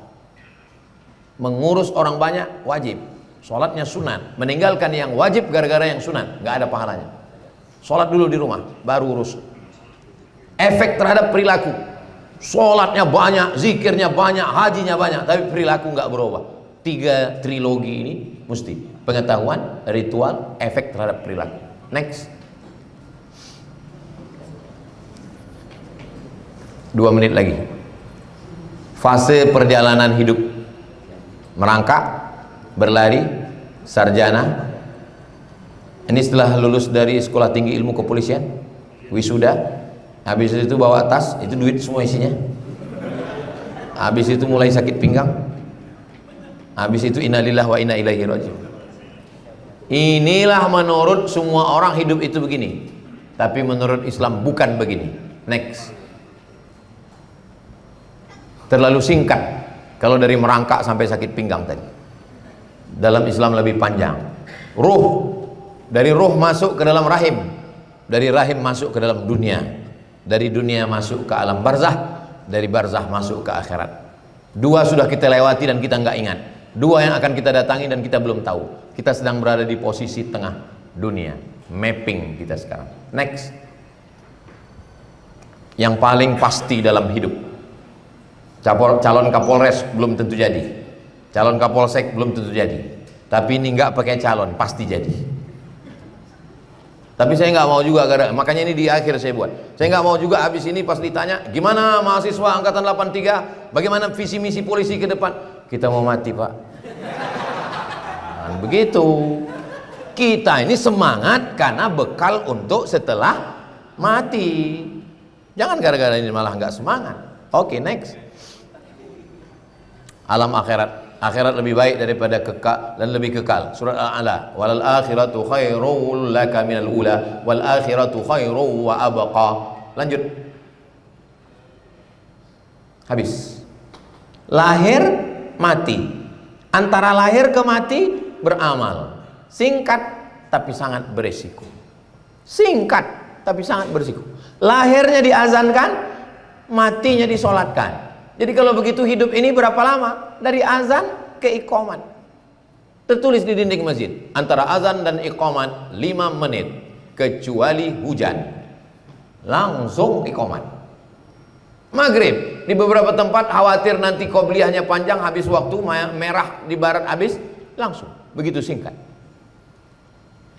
Mengurus orang banyak wajib, sholatnya sunat. Meninggalkan yang wajib gara-gara yang sunat, nggak ada pahalanya. Sholat dulu di rumah, baru urus. Efek terhadap perilaku: sholatnya banyak, zikirnya banyak, hajinya banyak, tapi perilaku nggak berubah. 3 trilogi ini mesti: pengetahuan, ritual, efek terhadap perilaku. Next. 2 menit lagi. Fase perjalanan hidup: merangkak, berlari, sarjana. Ini setelah lulus dari sekolah tinggi ilmu kepolisian, wisuda. Habis itu bawa tas, itu duit semua isinya. Habis itu mulai sakit pinggang. Habis itu innalillahi wa inna ilaihi raji'un. Inilah menurut semua orang hidup itu begini, tapi menurut Islam bukan begini. Next. Terlalu singkat kalau dari merangkak sampai sakit pinggang tadi. Dalam Islam lebih panjang. Ruh, dari ruh masuk ke dalam rahim, dari rahim masuk ke dalam dunia, dari dunia masuk ke alam barzah, dari barzah masuk ke akhirat. 2 sudah kita lewati dan kita nggak ingat. 2 yang akan kita datangi dan kita belum tahu. Kita sedang berada di posisi tengah dunia, mapping kita sekarang. Next. Yang paling pasti dalam hidup: calon Kapolres belum tentu jadi, calon Kapolsek belum tentu jadi, tapi ini nggak pakai calon, pasti jadi. Tapi saya nggak mau juga, makanya ini di akhir saya buat. Saya nggak mau juga habis ini pas ditanya, gimana mahasiswa angkatan 83, bagaimana visi misi polisi ke depan? Kita mau mati Pak. Dan begitu. Kita ini semangat karena bekal untuk setelah mati. Jangan gara-gara ini malah nggak semangat. Oke, next. Alam akhirat. Akhirat lebih baik daripada kekal dan lebih kekal. Surat Al-A'la, walal akhiratu khairul laka minal ula wal akhiratu khairu wa abqa. Lanjut. Habis. Lahir, mati. Antara lahir ke mati beramal. Singkat tapi sangat beresiko. Singkat tapi sangat beresiko. Lahirnya diazankan, matinya disolatkan. Jadi kalau begitu hidup ini berapa lama? Dari azan ke iqamat. Tertulis di dinding masjid, antara azan dan iqamat 5 menit, kecuali hujan. Langsung iqamat. Maghrib, di beberapa tempat khawatir nanti qobliyahnya panjang, habis waktu, merah di barat habis, langsung. Begitu singkat.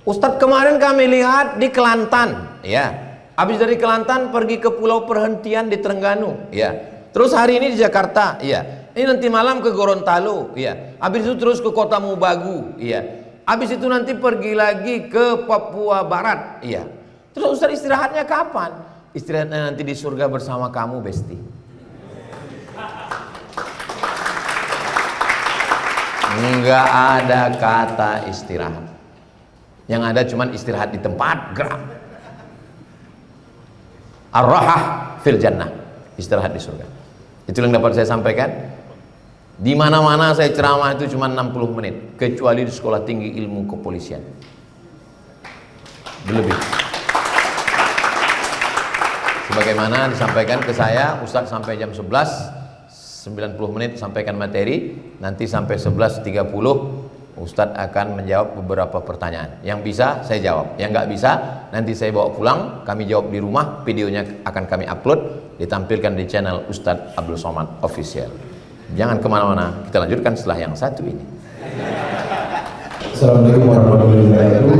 Ustadz, kemarin kami lihat di Kelantan, ya. Habis dari Kelantan pergi ke pulau perhentian di Terengganu, ya. Terus hari ini di Jakarta, iya. Ini nanti malam ke Gorontalo, iya. Habis itu terus ke Kota Mubagu, iya. Habis itu nanti pergi lagi ke Papua Barat, iya. Terus Ustaz istirahatnya kapan? Istirahatnya nanti di surga bersama kamu, Besti. Enggak ada kata istirahat. Yang ada cuman istirahat di tempat, gerak. Ar-rahah fil jannah, istirahat di surga. Itu yang dapat saya sampaikan. Di mana-mana saya ceramah itu cuma 60 menit, kecuali di sekolah tinggi ilmu kepolisian. Berlebih. Sebagaimana disampaikan ke saya, Ustadz sampai jam 11, 90 menit sampaikan materi. Nanti sampai 11.30 Ustadz akan menjawab beberapa pertanyaan. Yang bisa saya jawab, yang nggak bisa nanti saya bawa pulang, kami jawab di rumah. Videonya akan kami upload, ditampilkan di channel Ustadz Abdul Somad Official. Jangan kemana-mana, kita lanjutkan setelah yang satu ini. Assalamualaikum warahmatullahi wabarakatuh.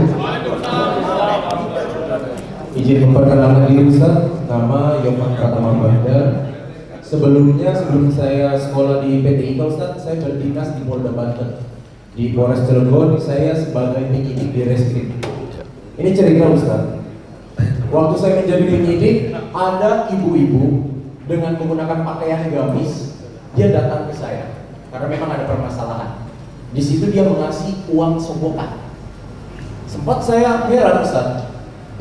Izin memperkenalkan diri Ustaz, nama Yohan Pratama Bandar. Sebelumnya, sebelum saya sekolah di PT IKA Ustaz, saya berdinas di Polda Banten. Di Polres Cilegon saya sebagai penyidik di Reskrim. Ini cerita Ustaz. Waktu saya menjadi penyidik, ada ibu-ibu dengan menggunakan pakaian gamis, dia datang ke saya karena memang ada permasalahan. Di situ dia mengasih uang sogokan. Sempat saya heran, Ustaz,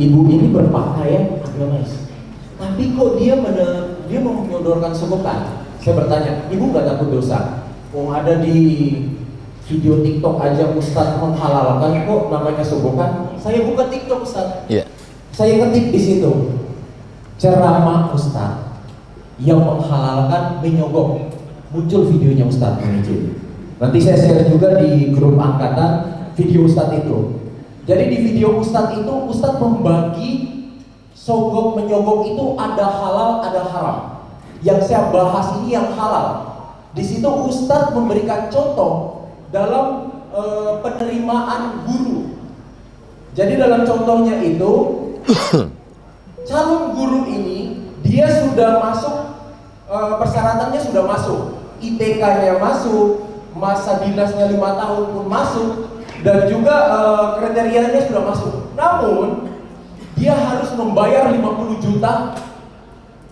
ibu ini berpakaian agamis, tapi kok dia menyodorkan sogokan. Saya bertanya, ibu nggak takut dosa? Oh, ada di video TikTok aja Ustaz menghalalkan kok namanya sogokan. Saya buka TikTok, Ustaz. Iya. Saya ketik di situ ceramah Ustaz yang menghalalkan menyogok. Muncul videonya Ustaz Munijin. Nanti saya share juga di grup angkatan video Ustaz itu. Jadi di video Ustaz itu Ustaz membagi sogok menyogok itu ada halal ada haram. Yang saya bahas ini yang halal. Di situ Ustaz memberikan contoh dalam penerimaan guru. Jadi dalam contohnya itu calon guru ini dia sudah masuk, persyaratannya sudah masuk, IPK-nya masuk, masa dinasnya 5 tahun pun masuk, dan juga kriterianya sudah masuk. Namun dia harus membayar 50 juta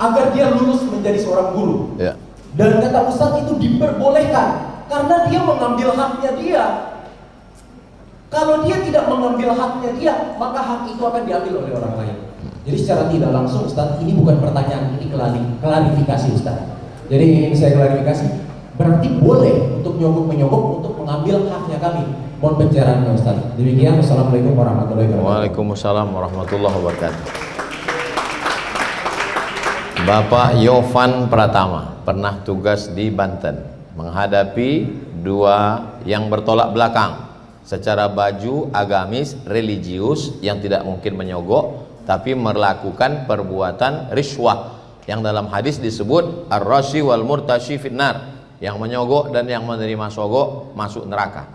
agar dia lulus menjadi seorang guru. Ya. Dan kata Ustadz itu diperbolehkan karena dia mengambil haknya dia. Kalau dia tidak mengambil haknya dia, maka hak itu akan diambil oleh orang lain. Jadi secara tidak langsung Ustaz, ini bukan pertanyaan, ini klarifikasi Ustaz. Jadi ingin saya klarifikasi, berarti boleh untuk menyogok untuk mengambil haknya kami. Mohon pencerahannya Ustaz. Demikian, wassalamualaikum warahmatullahi wabarakatuh. Waalaikumsalam warahmatullahi wabarakatuh. Bapak Yovan Pratama pernah tugas di Banten menghadapi dua yang bertolak belakang secara baju agamis religius yang tidak mungkin menyogok tapi melakukan perbuatan riswah yang dalam hadis disebut ar-rashi wal murtashi finnar, yang menyogok dan yang menerima sogok masuk neraka.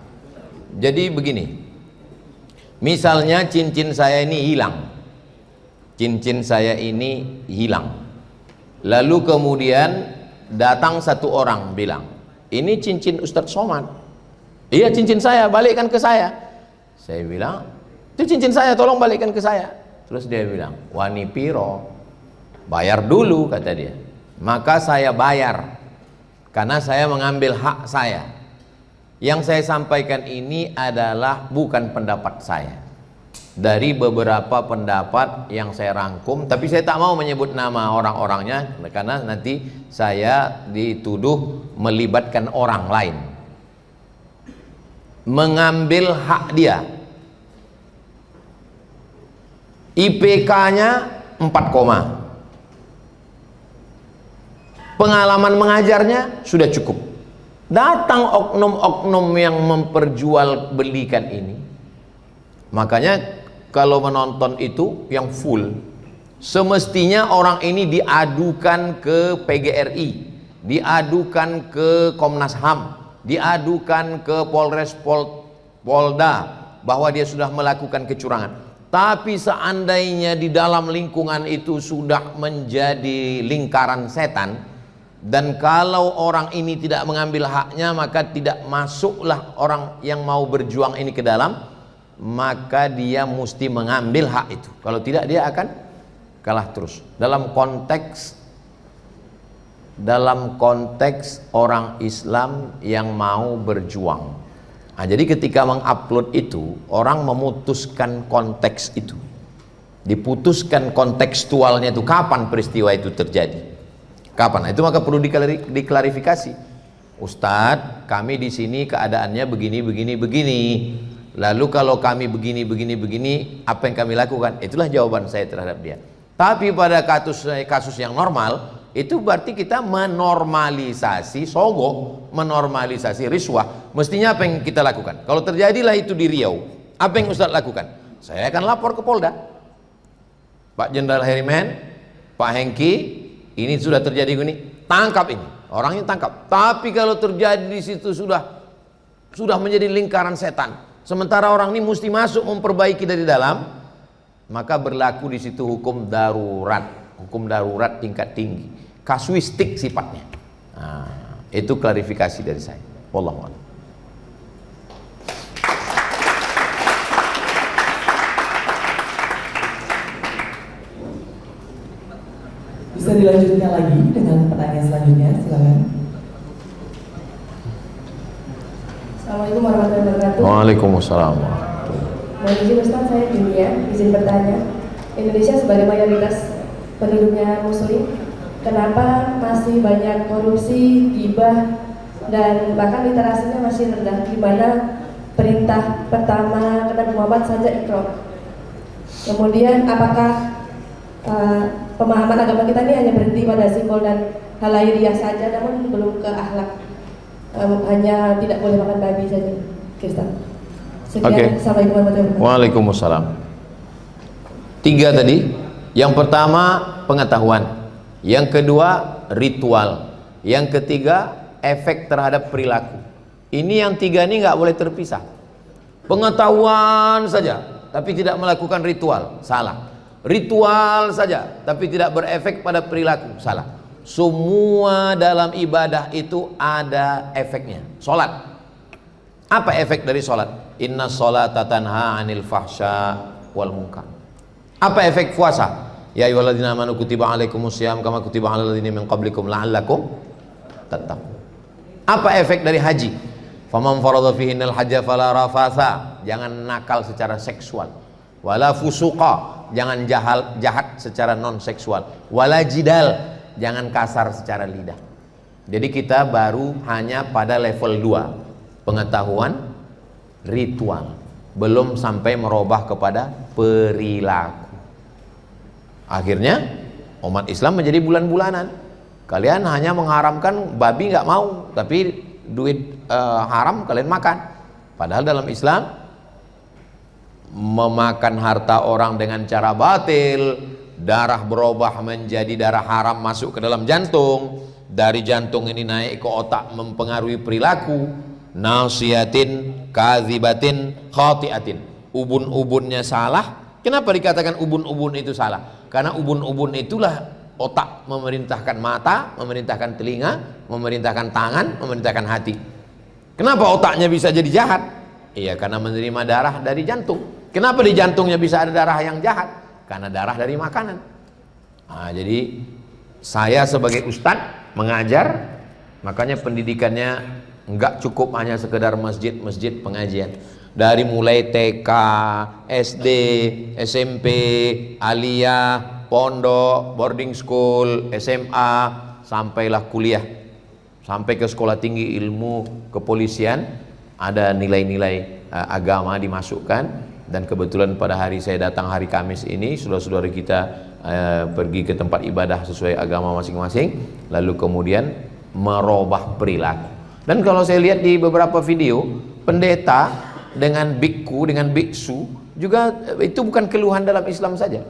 Jadi begini, misalnya cincin saya ini hilang, lalu kemudian datang satu orang bilang, ini cincin Ustadz Somad. Iya, cincin saya, balikkan ke saya. Saya bilang, itu cincin saya, tolong balikkan ke saya. Terus dia bilang, wani piro, bayar dulu, kata dia. Maka saya bayar karena saya mengambil hak saya. Yang saya sampaikan ini adalah bukan pendapat saya, dari beberapa pendapat yang saya rangkum, tapi saya tak mau menyebut nama orang-orangnya karena nanti saya dituduh melibatkan orang lain. Mengambil hak dia, IPK-nya 4, pengalaman mengajarnya sudah cukup. Datang oknum-oknum yang memperjualbelikan ini. Makanya kalau menonton itu yang full, semestinya orang ini diadukan ke PGRI, diadukan ke Komnas HAM, diadukan ke Polres Polda bahwa dia sudah melakukan kecurangan. Tapi seandainya di dalam lingkungan itu sudah menjadi lingkaran setan, dan kalau orang ini tidak mengambil haknya, maka tidak masuklah orang yang mau berjuang ini ke dalam, maka dia mesti mengambil hak itu. Kalau tidak, dia akan kalah terus. Dalam konteks orang Islam yang mau berjuang. Nah, jadi ketika mengupload itu, orang memutuskan konteks itu, diputuskan kontekstualnya itu, kapan peristiwa itu terjadi, kapan. Nah, itu maka perlu diklarifikasi. Ustadz, kami di sini keadaannya begini. Lalu kalau kami begini, apa yang kami lakukan? Itulah jawaban saya terhadap dia. Tapi pada kasus yang normal, itu berarti kita menormalisasi sogok, menormalisasi riswah. Mestinya apa yang kita lakukan? Kalau terjadilah itu di Riau, apa yang Ustadz lakukan? Saya akan lapor ke Polda. Pak Jenderal Herimen, Pak Hengki, ini sudah terjadi gini, tangkap ini, orangnya tangkap. Tapi kalau terjadi di situ sudah menjadi lingkaran setan, sementara orang ini mesti masuk memperbaiki dari dalam, maka berlaku di situ hukum darurat tingkat tinggi, kasuistik sifatnya. Nah, itu klarifikasi dari saya. Wallahu a'lam. Bisa dilanjutkan lagi dengan pertanyaan selanjutnya, silakan. Assalamualaikum warahmatullahi wabarakatuh. Waalaikumsalam. Mohon izin Ustaz, saya Julia, izin bertanya. Indonesia sebagai mayoritas penduduknya Muslim, kenapa masih banyak korupsi, gibah, dan bahkan literasinya masih rendah? Di mana perintah pertama Nabi Muhammad saja Iqra. Kemudian apakah pemahaman agama kita ini hanya berhenti pada simbol dan hal lahiriah saja, namun belum ke akhlak? Hanya tidak boleh makan babi saja, Ustaz. Sekian. Assalamualaikum warahmatullahi wabarakatuh. Waalaikumsalam. 3 tadi. Yang pertama pengetahuan, yang kedua ritual, yang ketiga efek terhadap perilaku. Ini yang 3 ini nggak boleh terpisah. Pengetahuan saja tapi tidak melakukan ritual, salah. Ritual saja tapi tidak berefek pada perilaku, salah. Semua dalam ibadah itu ada efeknya. Sholat, apa efek dari sholat? Inna sholata tanha anil fahsya wal munkar. Apa efek puasa? Ya ayyuhalladzina amanu kutiba alaikumusiyam kama kutiba alal ladzina min qablikum la'allakum tattaqun. Apa efek dari haji? Faman farada fihinnal hajja fala rafatha, jangan nakal secara seksual. Wala fusuqa, jangan jahat secara non seksual. Wala jidal, jangan kasar secara lidah. Jadi kita baru hanya pada level 2, pengetahuan, ritual, belum sampai merubah kepada perilaku. Akhirnya umat Islam menjadi bulan-bulanan. Kalian hanya mengharamkan babi nggak mau, tapi duit haram kalian makan. Padahal dalam Islam memakan harta orang dengan cara batil, darah berubah menjadi darah haram masuk ke dalam jantung, dari jantung ini naik ke otak mempengaruhi perilaku. Nasiyatin, kadzibatin, khati'atin. Ubun-ubunnya salah. Kenapa dikatakan ubun-ubun itu salah? Karena ubun-ubun itulah otak memerintahkan mata, memerintahkan telinga, memerintahkan tangan, memerintahkan hati. Kenapa otaknya bisa jadi jahat? Iya, karena menerima darah dari jantung. Kenapa di jantungnya bisa ada darah yang jahat? Karena darah dari makanan. Nah, jadi saya sebagai ustadz mengajar, makanya pendidikannya enggak cukup hanya sekedar masjid-masjid pengajian. Dari mulai TK, SD, SMP, aliyah, pondok, boarding school, SMA, sampailah kuliah, sampai ke sekolah tinggi ilmu kepolisian, ada nilai-nilai agama dimasukkan. Dan kebetulan pada hari saya datang hari Kamis ini, saudara-saudara kita pergi ke tempat ibadah sesuai agama masing-masing, lalu kemudian merubah perilaku. Dan kalau saya lihat di beberapa video, pendeta dengan bikku, dengan biksu juga, itu bukan keluhan dalam Islam saja.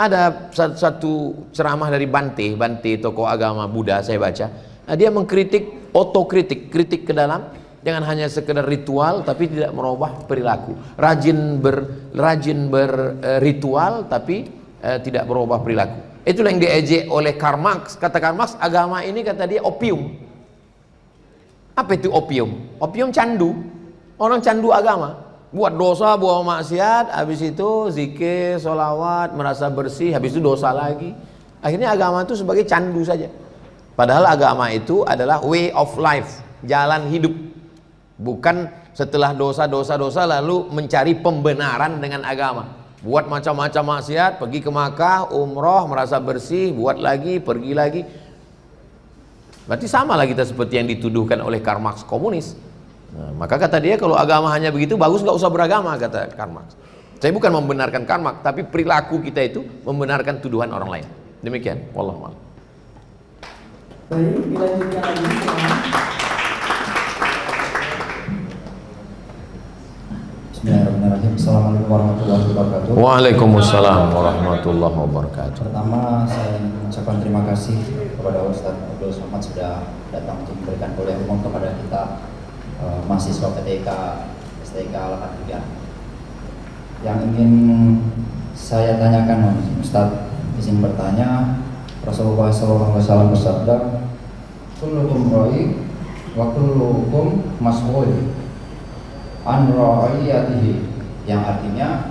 Ada satu ceramah dari Bante tokoh agama Buddha, saya baca. Nah, dia mengkritik, otokritik, kritik ke dalam. Jangan hanya sekedar ritual tapi tidak merubah perilaku. Rajin berritual tapi tidak berubah perilaku. Itulah yang diejek oleh Karl Marx. Kata Karl Marx, agama ini kata dia opium. Apa itu opium? Opium candu. Orang candu agama. Buat dosa, buat maksiat, habis itu zikir, sholawat, merasa bersih, habis itu dosa lagi. Akhirnya agama itu sebagai candu saja. Padahal agama itu adalah way of life, jalan hidup. Bukan setelah dosa lalu mencari pembenaran dengan agama. Buat macam-macam maksiat, pergi ke Makkah, umroh, merasa bersih, buat lagi, pergi lagi. Berarti sama lah kita seperti yang dituduhkan oleh Karl Marx, komunis. Nah, maka kata dia, kalau agama hanya begitu, bagus nggak usah beragama, kata Karl Marx. Saya bukan membenarkan Karl Marx, tapi perilaku kita itu membenarkan tuduhan orang lain. Demikian, wallahu a'lam. Baik, dilanjutkan lagi. Bismillahirrahmanirrahim. Assalamualaikum warahmatullahi wabarakatuh. Waalaikumsalam warahmatullahi wabarakatuh. Pertama, saya mengucapkan terima kasih kepada Ustaz Abdul Somad sudah datang untuk memberikan kuliah umum kepada kita mahasiswa PTK STK Alhamdulillah. Yang ingin saya tanyakan, Ustaz, izin bertanya. Rasulullah SAW bersabda, "Kullukum ra'i wa kullukum mas'ul an ra'iyatihi," yang artinya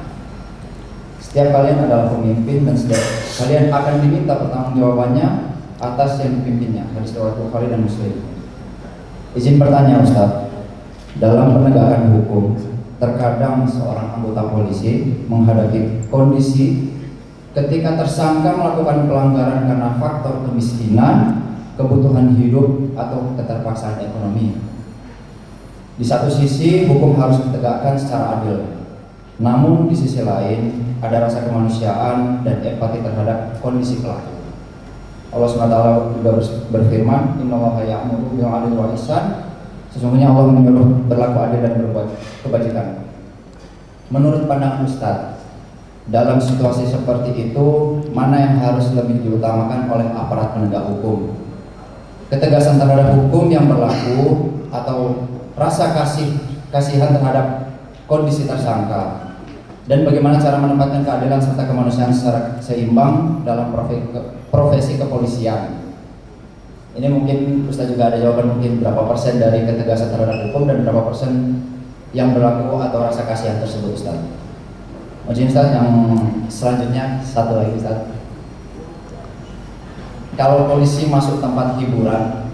Setiap kalian adalah pemimpin dan setiap kalian akan diminta pertanggungjawabannya atas yang dipimpinnya. Hadis riwayat Bukhari dan Muslim. Izin bertanya Ustaz, dalam penegakan hukum, terkadang seorang anggota polisi menghadapi kondisi ketika tersangka melakukan pelanggaran karena faktor kemiskinan, kebutuhan hidup, atau keterpaksaan ekonomi. Di satu sisi, hukum harus ditegakkan secara adil. Namun di sisi lain, ada rasa kemanusiaan dan empati terhadap kondisi pelaku. Allah SWT juga berfirman, Innallaha ya'muru bil 'adli wal ihsan. Sesungguhnya Allah menyuruh berlaku adil dan berbuat kebajikan. Menurut pandangan Ustaz, dalam situasi seperti itu, mana yang harus lebih diutamakan oleh aparat penegak hukum? Ketegasan terhadap hukum yang berlaku atau rasa kasihan terhadap kondisi tersangka? Dan bagaimana cara menempatkan keadilan serta kemanusiaan secara seimbang dalam profesi kepolisian? Ini mungkin Ustaz juga ada jawaban, mungkin berapa persen dari ketegasan terhadap hukum dan berapa persen yang berlaku atau rasa kasihan tersebut, Ustaz? Mungkin Ustaz, yang selanjutnya satu lagi Ustaz. Kalau polisi masuk tempat hiburan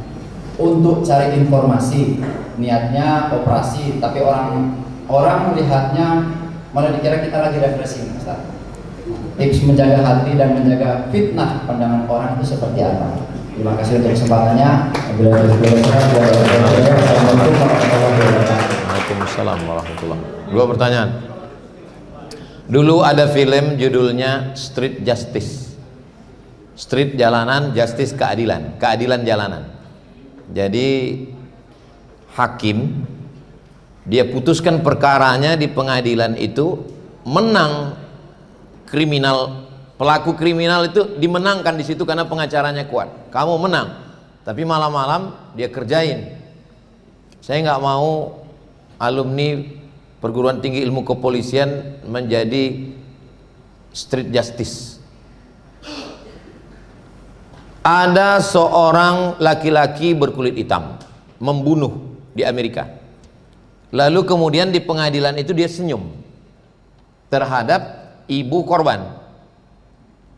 untuk cari informasi, niatnya operasi, tapi orang melihatnya malah dikira kita lagi refreshing, Ustaz. Tips menjaga hati dan menjaga fitnah pandangan orang itu seperti apa? Terima kasih untuk kesempatannya. Waalaikumsalam warahmatullahi wabarakatuh. Dua pertanyaan. Dulu ada film judulnya Street Justice. Street jalanan, justice keadilan, keadilan jalanan. Jadi hakim dia putuskan perkaranya di pengadilan itu, menang kriminal, pelaku kriminal itu dimenangkan di situ karena pengacaranya kuat. Kamu menang, tapi malam-malam dia kerjain. Saya nggak mau alumni perguruan tinggi ilmu kepolisian menjadi street justice. Ada seorang laki-laki berkulit hitam membunuh di Amerika. Lalu kemudian di pengadilan itu dia senyum terhadap ibu korban.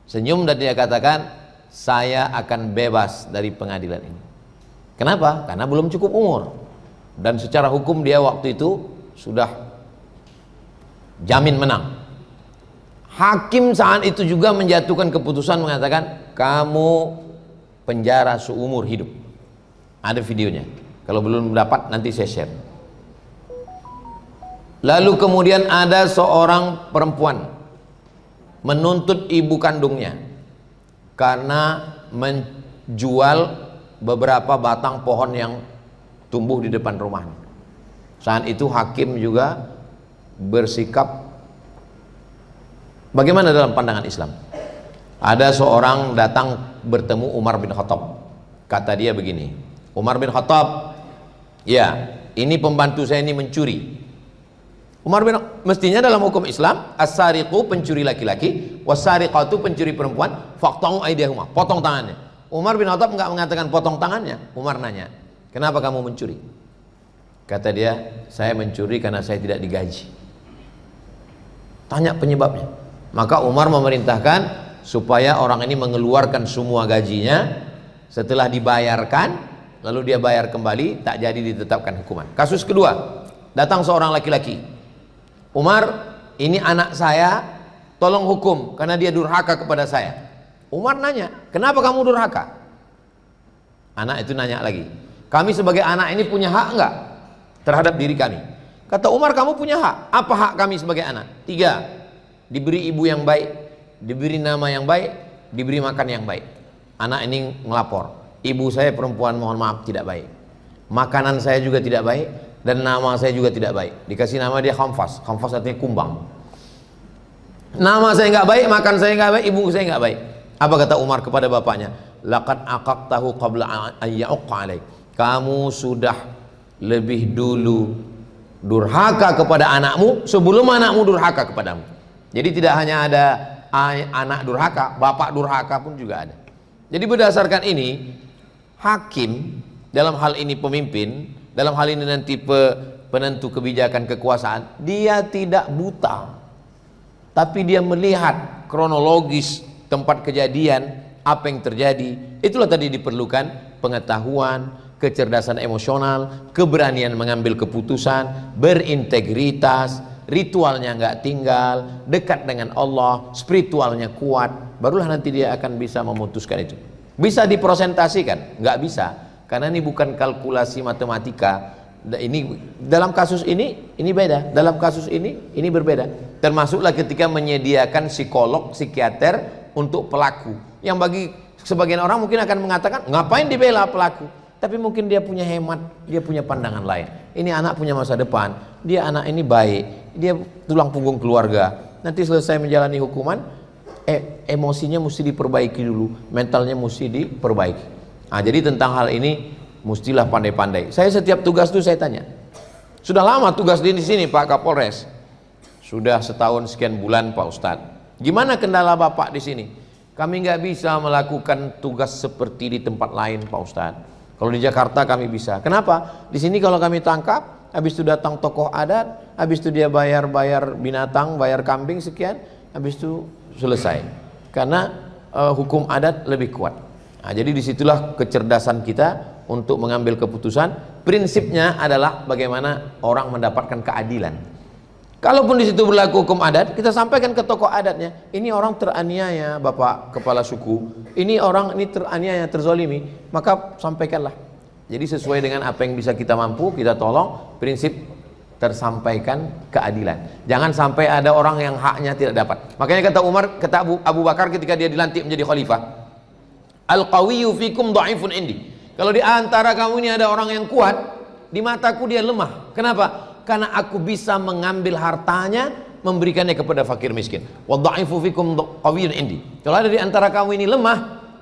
Senyum dan dia katakan, saya akan bebas dari pengadilan ini. Kenapa? Karena belum cukup umur. Dan secara hukum dia waktu itu sudah jamin menang. Hakim saat itu juga menjatuhkan keputusan mengatakan, kamu penjara seumur hidup. Ada videonya. Kalau belum dapat nanti saya share. Lalu kemudian ada seorang perempuan menuntut ibu kandungnya karena menjual beberapa batang pohon yang tumbuh di depan rumahnya. Saat itu hakim juga bersikap bagaimana dalam pandangan Islam. Ada seorang datang bertemu Umar bin Khattab. Kata dia begini, Umar bin Khattab, ya ini pembantu saya ini mencuri. Umar bin, mestinya dalam hukum Islam as-sariqu pencuri laki-laki, was-sariqatu pencuri perempuan, faqta'u aydiyahuma, potong tangannya. Umar bin Khattab enggak mengatakan potong tangannya. Umar nanya, kenapa kamu mencuri? Kata dia, saya mencuri karena saya tidak digaji. Tanya penyebabnya. Maka Umar memerintahkan supaya orang ini mengeluarkan semua gajinya. Setelah dibayarkan, lalu dia bayar kembali, tak jadi ditetapkan hukuman. Kasus kedua, datang seorang laki-laki, Umar, ini anak saya, tolong hukum karena dia durhaka kepada saya. Umar nanya, kenapa kamu durhaka? Anak itu nanya lagi, kami sebagai anak ini punya hak enggak terhadap diri kami? Kata Umar, kamu punya hak. Apa hak kami sebagai anak? 3, diberi ibu yang baik, diberi nama yang baik, diberi makan yang baik. Anak ini ngelapor, ibu saya perempuan, mohon maaf tidak baik, makanan saya juga tidak baik, dan nama saya juga tidak baik. Dikasih nama dia Khamfas. Khamfas artinya kumbang. Nama saya nggak baik, makan saya nggak baik, ibu saya nggak baik. Apa kata Umar kepada bapaknya? Laqad aqaqtahu qabla an ya'uqqa alaik. Kamu sudah lebih dulu durhaka kepada anakmu sebelum anakmu durhaka kepadamu. Jadi tidak hanya ada anak durhaka, bapak durhaka pun juga ada. Jadi berdasarkan ini, hakim dalam hal ini pemimpin, dalam hal ini nanti penentu kebijakan kekuasaan, dia tidak buta. tapi dia melihat kronologis tempat kejadian, apa yang terjadi. Itulah tadi diperlukan pengetahuan, kecerdasan emosional, keberanian mengambil keputusan, berintegritas, ritualnya nggak tinggal, dekat dengan Allah, spiritualnya kuat, barulah nanti dia akan bisa memutuskan itu. Bisa dipresentasikan? Nggak bisa, karena ini bukan kalkulasi matematika. Ini dalam kasus ini beda, dalam kasus ini berbeda. Termasuklah ketika menyediakan psikolog, psikiater untuk pelaku, yang bagi sebagian orang mungkin akan mengatakan ngapain dibela pelaku, tapi mungkin dia punya hemat, dia punya pandangan lain. Ini anak punya masa depan, dia anak ini baik, dia tulang punggung keluarga, nanti selesai menjalani hukuman, emosinya mesti diperbaiki dulu, mentalnya mesti diperbaiki. Nah, jadi tentang hal ini mestilah pandai-pandai. Saya setiap tugas itu saya tanya, sudah lama tugas di sini Pak Kapolres? Sudah setahun sekian bulan Pak Ustadz. Gimana kendala Bapak di sini? Kami nggak bisa melakukan tugas seperti di tempat lain Pak Ustadz. Kalau di Jakarta kami bisa. Kenapa? Di sini kalau kami tangkap, habis itu datang tokoh adat, habis itu dia bayar binatang, bayar kambing sekian, habis itu selesai. Karena hukum adat lebih kuat. Nah, jadi disitulah kecerdasan kita untuk mengambil keputusan. Prinsipnya adalah bagaimana orang mendapatkan keadilan. Kalaupun di situ berlaku hukum adat, kita sampaikan ke tokoh adatnya, ini orang teraniaya Bapak Kepala Suku, ini orang ini teraniaya, terzolimi, maka sampaikanlah. Jadi sesuai dengan apa yang bisa kita mampu, kita tolong. Prinsip tersampaikan keadilan. Jangan sampai ada orang yang haknya tidak dapat. Makanya kata Umar, kata Abu Bakar ketika dia dilantik menjadi khalifah, al-qawiyyu fikum dha'ifun indi. Kalau di antara kamu ini ada orang yang kuat, di mataku dia lemah. Kenapa? Karena aku bisa mengambil hartanya, memberikannya kepada fakir miskin. Wa dha'ifu fikum qawiyyun indi. Kalau ada di antara kamu ini lemah,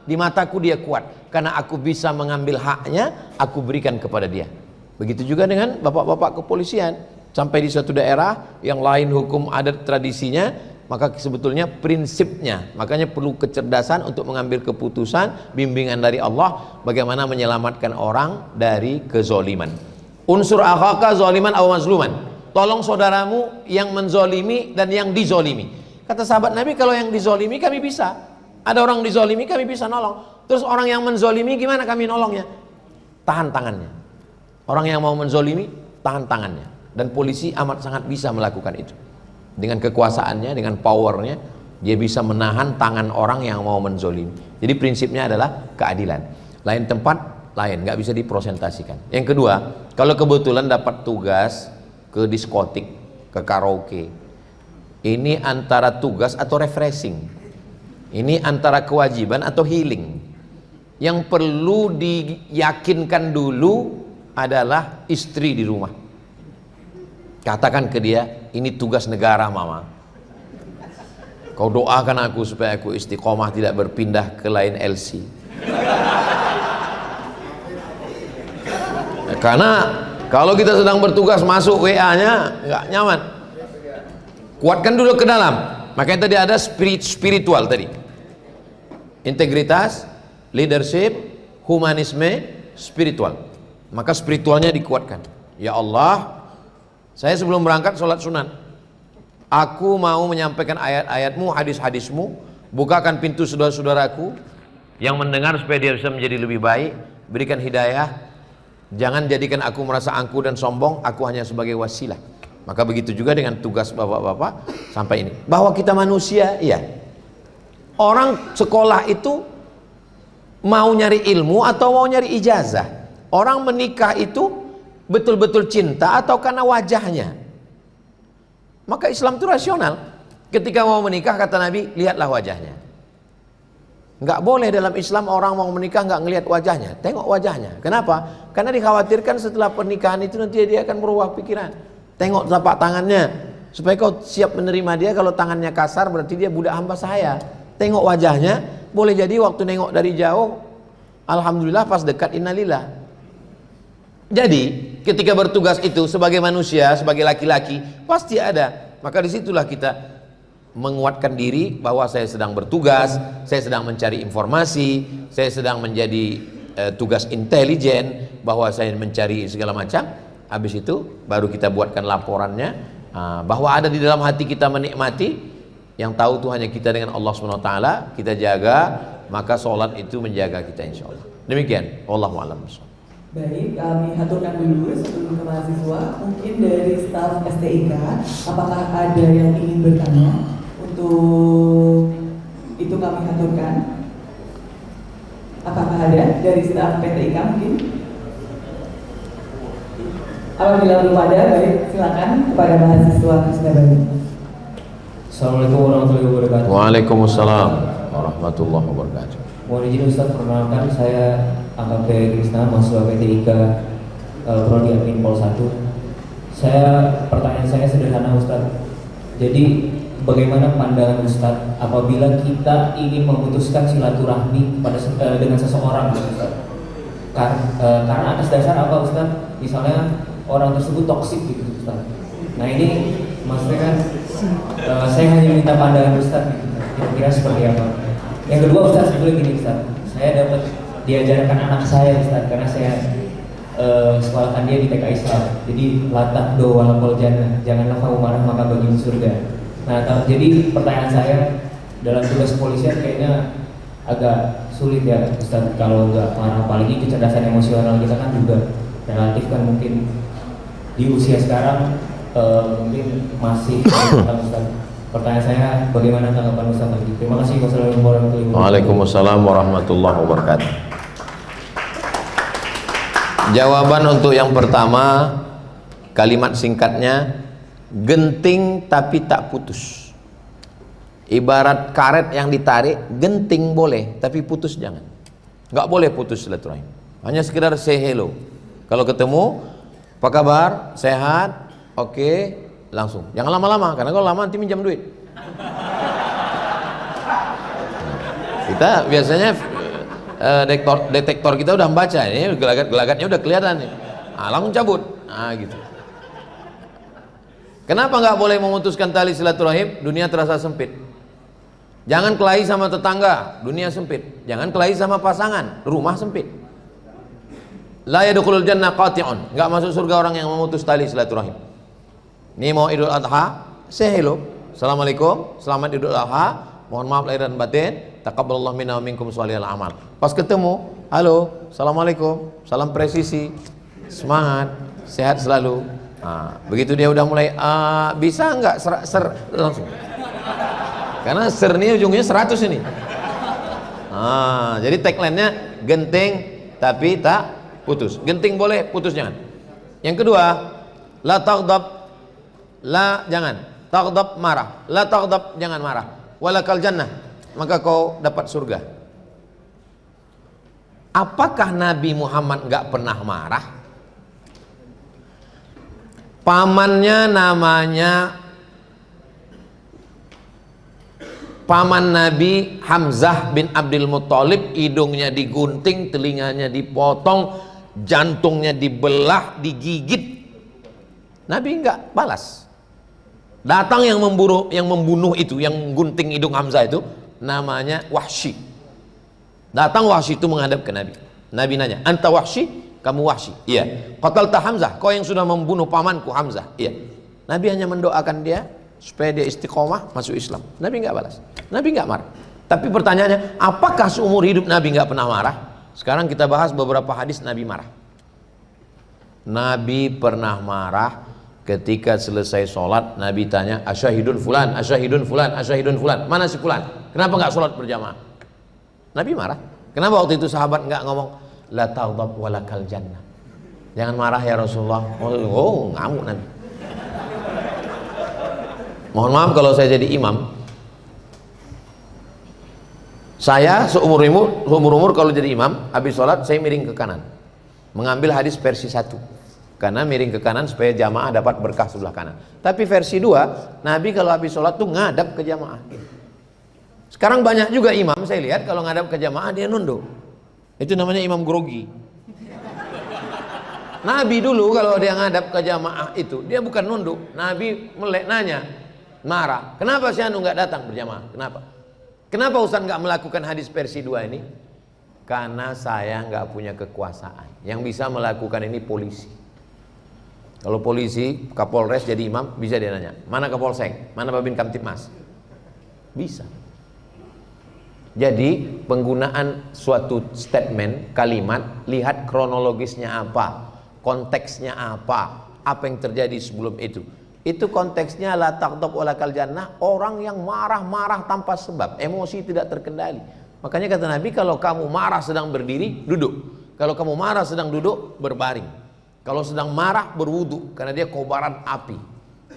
di mataku dia kuat. Karena aku bisa mengambil haknya, aku berikan kepada dia. Begitu juga dengan bapak-bapak kepolisian. Sampai di suatu daerah yang lain hukum adat tradisinya, maka sebetulnya prinsipnya, makanya perlu kecerdasan untuk mengambil keputusan, bimbingan dari Allah bagaimana menyelamatkan orang dari kezoliman. Unsur akhaka zaliman aw mazluman. Tolong saudaramu yang menzolimi dan yang dizolimi. Kata sahabat Nabi, kalau yang dizolimi kami bisa. Ada orang dizolimi kami bisa nolong. Terus orang yang menzolimi gimana kami nolongnya? Tahan tangannya. Orang yang mau menzolimi, tahan tangannya. Dan polisi amat sangat bisa melakukan itu. Dengan kekuasaannya, dengan powernya, dia bisa menahan tangan orang yang mau menzolimi. Jadi prinsipnya adalah keadilan. Lain tempat, lain, nggak bisa dipresentasikan. Yang kedua, kalau kebetulan dapat tugas ke diskotik, ke karaoke, ini antara tugas atau refreshing, ini antara kewajiban atau healing. Yang perlu diyakinkan dulu adalah istri di rumah. Katakan ke dia, ini tugas negara mama, kau doakan aku supaya aku istiqomah, tidak berpindah ke lain LC. Karena kalau kita sedang bertugas masuk WA-nya nggak nyaman. Kuatkan dulu ke dalam. Makanya tadi ada spiritual tadi. Integritas, leadership, humanisme, spiritual. Maka spiritualnya dikuatkan. Ya Allah, saya sebelum berangkat sholat sunat, aku mau menyampaikan ayat-ayatmu, hadis-hadismu, bukakan pintu saudara-saudaraku yang mendengar supaya dia bisa menjadi lebih baik, berikan hidayah. Jangan jadikan aku merasa angkuh dan sombong, aku hanya sebagai wasilah. Maka begitu juga dengan tugas bapak-bapak sampai ini. Bahwa kita manusia, iya. Orang sekolah itu mau nyari ilmu atau mau nyari ijazah. Orang menikah itu betul-betul cinta atau karena wajahnya. Maka Islam itu rasional. Ketika mau menikah kata Nabi, lihatlah wajahnya. Nggak boleh dalam Islam orang mau menikah nggak ngelihat wajahnya. Tengok wajahnya. Kenapa? Karena dikhawatirkan setelah pernikahan itu nanti dia akan berubah pikiran. Tengok telapak tangannya, supaya kau siap menerima dia. Kalau tangannya kasar berarti dia budak hamba saya. Tengok wajahnya. Boleh jadi waktu nengok dari jauh, alhamdulillah, pas dekat innalillah. Jadi ketika bertugas itu sebagai manusia, sebagai laki-laki, pasti ada. Maka disitulah kita menguatkan diri bahwa saya sedang bertugas, saya sedang mencari informasi, saya sedang menjadi tugas intelijen, bahwa saya mencari segala macam. Habis itu baru kita buatkan laporannya, bahwa ada di dalam hati kita menikmati, Yang tahu itu hanya kita dengan Allah SWT. Kita jaga, maka sholat itu menjaga kita insya Allah. Demikian, Wallahu a'lam bishawab. Baik, kami haturkan dulu sebelum ke mahasiswa. Mungkin dari staf STIK, apakah ada yang ingin bertanya? Untuk itu kami haturkan. Apakah ada dari staf PTIK mungkin? Apabila belum ada, baik silakan kepada mahasiswa Krishna Bani. Assalamualaikum warahmatullahi wabarakatuh. Waalaikumsalam warahmatullahi wabarakatuh. Mohon izin Ustaz, perkenalkan saya AKP Krishna, mahasiswa PTIK Prodi Admin Pol 1. Pertanyaan saya sederhana Ustaz. Jadi bagaimana pandangan Ustaz apabila kita ingin memutuskan silaturahmi dengan seseorang Ustaz? Karena atas dasar apa Ustaz? Misalnya orang tersebut toksik gitu Ustaz. Nah ini maksudnya kan saya hanya minta pandangan Ustaz gitu, kira-kira seperti apa. Yang kedua Ustaz, sebelum gini Ustaz, saya dapat diajarkan anak saya Ustaz, karena saya sekolahkan dia di TK Islam. Jadi latah do walakol jannah, janganlah kamu marah maka bagimu surga. Nah jadi pertanyaan saya, dalam tugas kepolisian kayaknya agak sulit ya Ustaz kalau nggak marah, apalagi kecerdasan emosional kita kan juga relatif kan, mungkin di usia sekarang mungkin masih Ustaz. Pertanyaan saya, bagaimana tanggapan Ustaz lagi? Terima kasih. Wassalamualaikum warahmatullahi wabarakatuh. Waalaikumsalam warahmatullahi wabarakatuh. Jawaban untuk yang pertama, kalimat singkatnya, genting tapi tak putus. Ibarat karet yang ditarik, genting boleh, tapi putus jangan. Nggak boleh putus silaturahim. Hanya sekedar say hello. Kalau ketemu, apa kabar? Sehat? Oke. Langsung, jangan lama-lama, karena kalau lama nanti minjam duit. Kita biasanya detektor kita udah membaca, ini gelagatnya udah kelihatan nih. Langsung cabut, gitu. Kenapa nggak boleh memutuskan tali silaturahim? Dunia terasa sempit. Jangan kelahi sama tetangga, dunia sempit. Jangan kelahi sama pasangan, rumah sempit. La yadkhulul jannah qati'un, nggak masuk surga orang yang memutus tali silaturahim. Ini mau Idul Adha, say hello, assalamualaikum, selamat Idul Adha, mohon maaf lahir dan batin, taqabbalallahu minna wa minkum sholihal amal. Pas ketemu, halo, assalamualaikum, salam presisi, semangat, sehat selalu. Begitu dia udah mulai, bisa nggak ser langsung, karena ser ini ujungnya 100 ini. Jadi tagline-nya genting tapi tak putus. Genting boleh, putus jangan. Yang kedua, la taghdab. La jangan, taghdab marah. La taghdab jangan marah. Walakal jannah, maka kau dapat surga. Apakah Nabi Muhammad nggak pernah marah? Pamannya namanya paman Nabi Hamzah bin Abdul Muthalib, hidungnya digunting, telinganya dipotong, jantungnya dibelah, digigit. Nabi nggak balas. Datang yang membunuh itu, yang gunting hidung Hamzah itu, namanya Wahsy. Datang Wahsy itu menghadap ke Nabi. Nabi nanya, anta Wahsy? Kamu Wahsy? Iya. Qatalta Hamzah? Kau yang sudah membunuh pamanku Hamzah? Iya. Nabi hanya mendoakan dia supaya dia istiqomah masuk Islam. Nabi nggak balas. Nabi nggak marah. Tapi pertanyaannya, apakah seumur hidup Nabi nggak pernah marah? Sekarang kita bahas beberapa hadis Nabi marah. Nabi pernah marah. Ketika selesai sholat, Nabi tanya, asyahidun fulan, asyahidun fulan, asyahidun fulan. Mana si fulan? Kenapa nggak sholat berjamaah? Nabi marah. Kenapa waktu itu sahabat nggak ngomong, la taghdab walakal jannah? Jangan marah ya Rasulullah. Oh, ngamuk Nabi. Mohon maaf kalau saya jadi imam. Saya seumur umur kalau jadi imam, habis sholat saya miring ke kanan, mengambil hadis versi 1. Karena miring ke kanan supaya jamaah dapat berkah sebelah kanan. Tapi versi 2, Nabi kalau habis sholat tuh ngadap ke jamaah. Sekarang banyak juga imam saya lihat kalau ngadap ke jamaah dia nunduk. Itu namanya imam grogi. Nabi dulu kalau dia ngadap ke jamaah itu dia bukan nunduk. Nabi nanya, marah. Kenapa si anu nggak datang berjamaah? Kenapa? Kenapa Ustaz nggak melakukan hadis versi 2 ini? Karena saya nggak punya kekuasaan. Yang bisa melakukan ini polisi. Kalau polisi, Kapolres jadi imam, bisa dia nanya, mana Kapolsek, mana Babin Kamtipmas. Bisa. Jadi penggunaan suatu statement, kalimat, lihat kronologisnya apa, konteksnya apa yang terjadi sebelum itu. Itu konteksnya la taghdab walakal jannah, orang yang marah-marah tanpa sebab, emosi tidak terkendali. Makanya kata Nabi, kalau kamu marah sedang berdiri, duduk. Kalau kamu marah sedang duduk, berbaring. Kalau sedang marah, berwudu, karena dia kobaran api.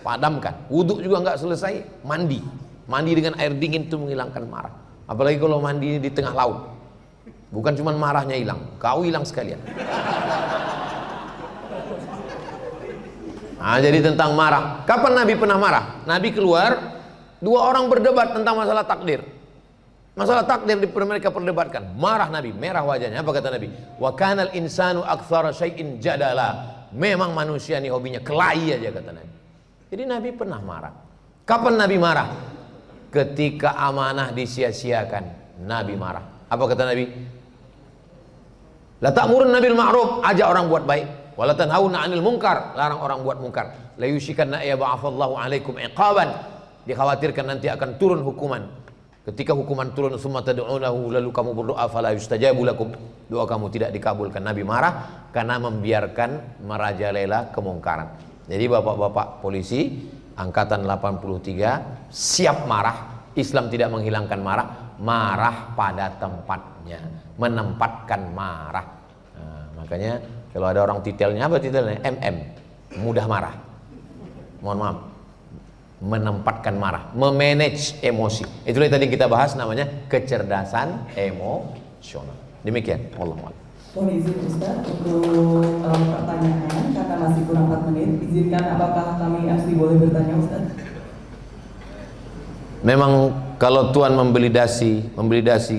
Padamkan. Wudu juga nggak selesai, mandi. Mandi dengan air dingin itu menghilangkan marah. Apalagi kalau mandi di tengah laut. Bukan cuma marahnya hilang, kau hilang sekalian. Nah, jadi tentang marah. Kapan Nabi pernah marah? Nabi keluar, dua orang berdebat tentang masalah takdir. Masalah takdir mereka perdebatkan. Marah Nabi, merah wajahnya. Apa kata Nabi? Wa kanal insanu aktsara syai'in jadala. Memang manusia ini hobinya kelahi aja, kata Nabi. Jadi Nabi pernah marah. Kapan Nabi marah? Ketika amanah disia-siakan, Nabi marah. Apa kata Nabi? La ta'murun bil ma'ruf, ajak orang buat baik. Wa la tanhauna 'anil munkar, larang orang buat munkar. La yushikanna ya ba'athallahu 'alaikum iqaban. Dikhawatirkan nanti akan turun hukuman. Ketika hukuman turun, summa tad'unahu, lalu kamu berdoa, fala yustajabu lakum, doa kamu tidak dikabulkan. Nabi marah karena membiarkan merajalela kemungkaran. Jadi bapak-bapak polisi angkatan 83 siap marah. Islam tidak menghilangkan marah, marah pada tempatnya, menempatkan marah. Nah, makanya kalau ada orang titelnya, apa titelnya? MM, mudah marah. Mohon maaf, menempatkan marah, memanage emosi. Itulah yang tadi kita bahas, namanya kecerdasan emosional. Demikian, Wallahu a'lam. Mohon izin Ustaz untuk pertanyaan, karena masih kurang 4 menit. Izinkan, apakah kami MC boleh bertanya Ustaz? Memang kalau Tuan membeli dasi